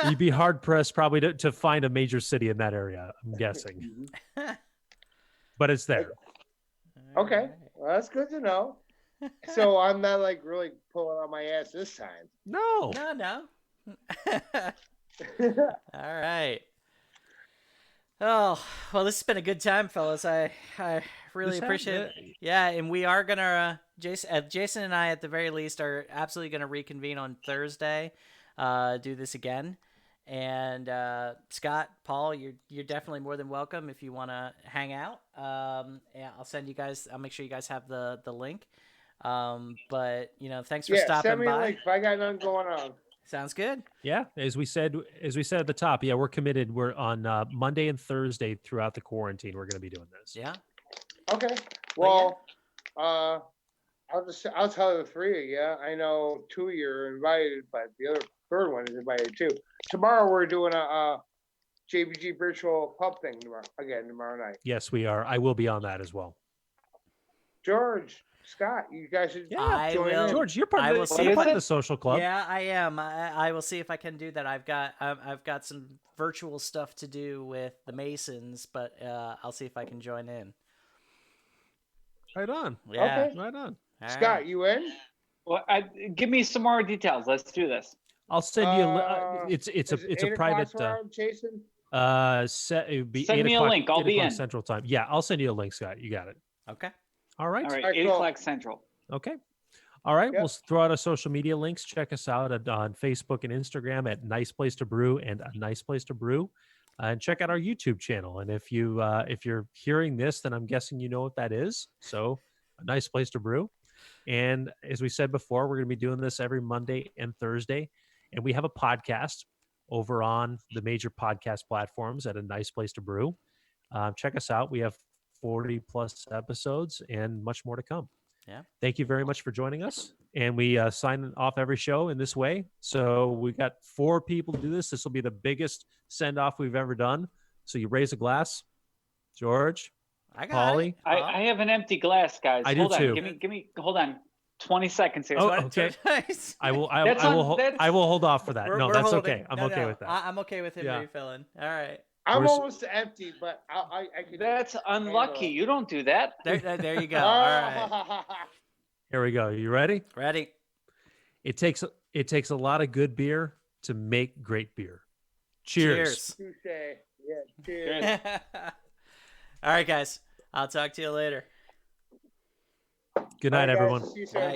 You'd be hard pressed probably to find a major city in that area, I'm guessing. But it's there. Okay, well, that's good to know. So I'm not like really pulling on my ass this time. No. No. All right. Oh, well, this has been a good time, fellas. I really This has- appreciate it. Yeah, and we are gonna Jason and I at the very least are absolutely gonna reconvene on Thursday, do this again. And Scott, Paul, you're definitely more than welcome if you want to hang out. Yeah, I'll send you guys. I'll make sure you guys have the link. But thanks for Yeah, stopping send me a by. link if I got nothing going on. Sounds good. Yeah, as we said at the top, yeah, we're committed. We're on Monday and Thursday throughout the quarantine. We're going to be doing this. Yeah. Okay. Well, I'll tell the three of you. I know two of you are invited, but the other third one is invited too. Tomorrow we're doing a JBG virtual pub thing tomorrow night. Yes, we are. I will be on that as well. George, Scott, you guys should I join will. in. George, you're part I of will the, see you're if part of I- the social club. Yeah, I am. I will see if I can do that. I've got some virtual stuff to do with the Masons, but I'll see if I can join in. Right on. Yeah. Okay. Right on. All Scott, right. you in? Well, give me some more details. Let's do this. I'll send you. Is It's it a 8 private. o'clock tomorrow, Jason? It would be Send 8 me a o'clock, link. I'll 8 be o'clock in. Central Time. Yeah, I'll send you a link, Scott. You got it. Okay. All right. All right, All right, 8 cool. o'clock Central. Okay. All right. Yep. We'll throw out our social media links. Check us out on Facebook and Instagram at Nice Place to Brew and A Nice Place to Brew. And check out our YouTube channel. And if you're hearing this, then I'm guessing you know what that is. So A Nice Place to Brew. And as we said before, we're going to be doing this every Monday and Thursday. And we have a podcast over on the major podcast platforms at A Nice Place to Brew. Check us out. We have 40 plus episodes and much more to come. Yeah. Thank you very much for joining us. And we sign off every show in this way. So we got 4 people to do this. This will be the biggest send off we've ever done. So you raise a glass. George, I got Paulie? it. I have an empty glass, guys. I do Hold on. too. Give me. Hold on. 20 seconds here. Oh, Twenty- okay. Nice. I will. That's I will. on- that's- I will hold off for that. We're- No, we're that's holding- okay. I'm no, okay no, with that. I'm okay with him Yeah. refilling. All right. I'm We're s- almost empty, but I could. That's unlucky. You don't do that. There you go. All right. Here we go. You ready? Ready? It takes a lot of good beer to make great beer. Cheers. Touche. Yeah, cheers. Cheers. All right, guys. I'll talk to you later. Good night, All right, guys, everyone. see you soon. Bye.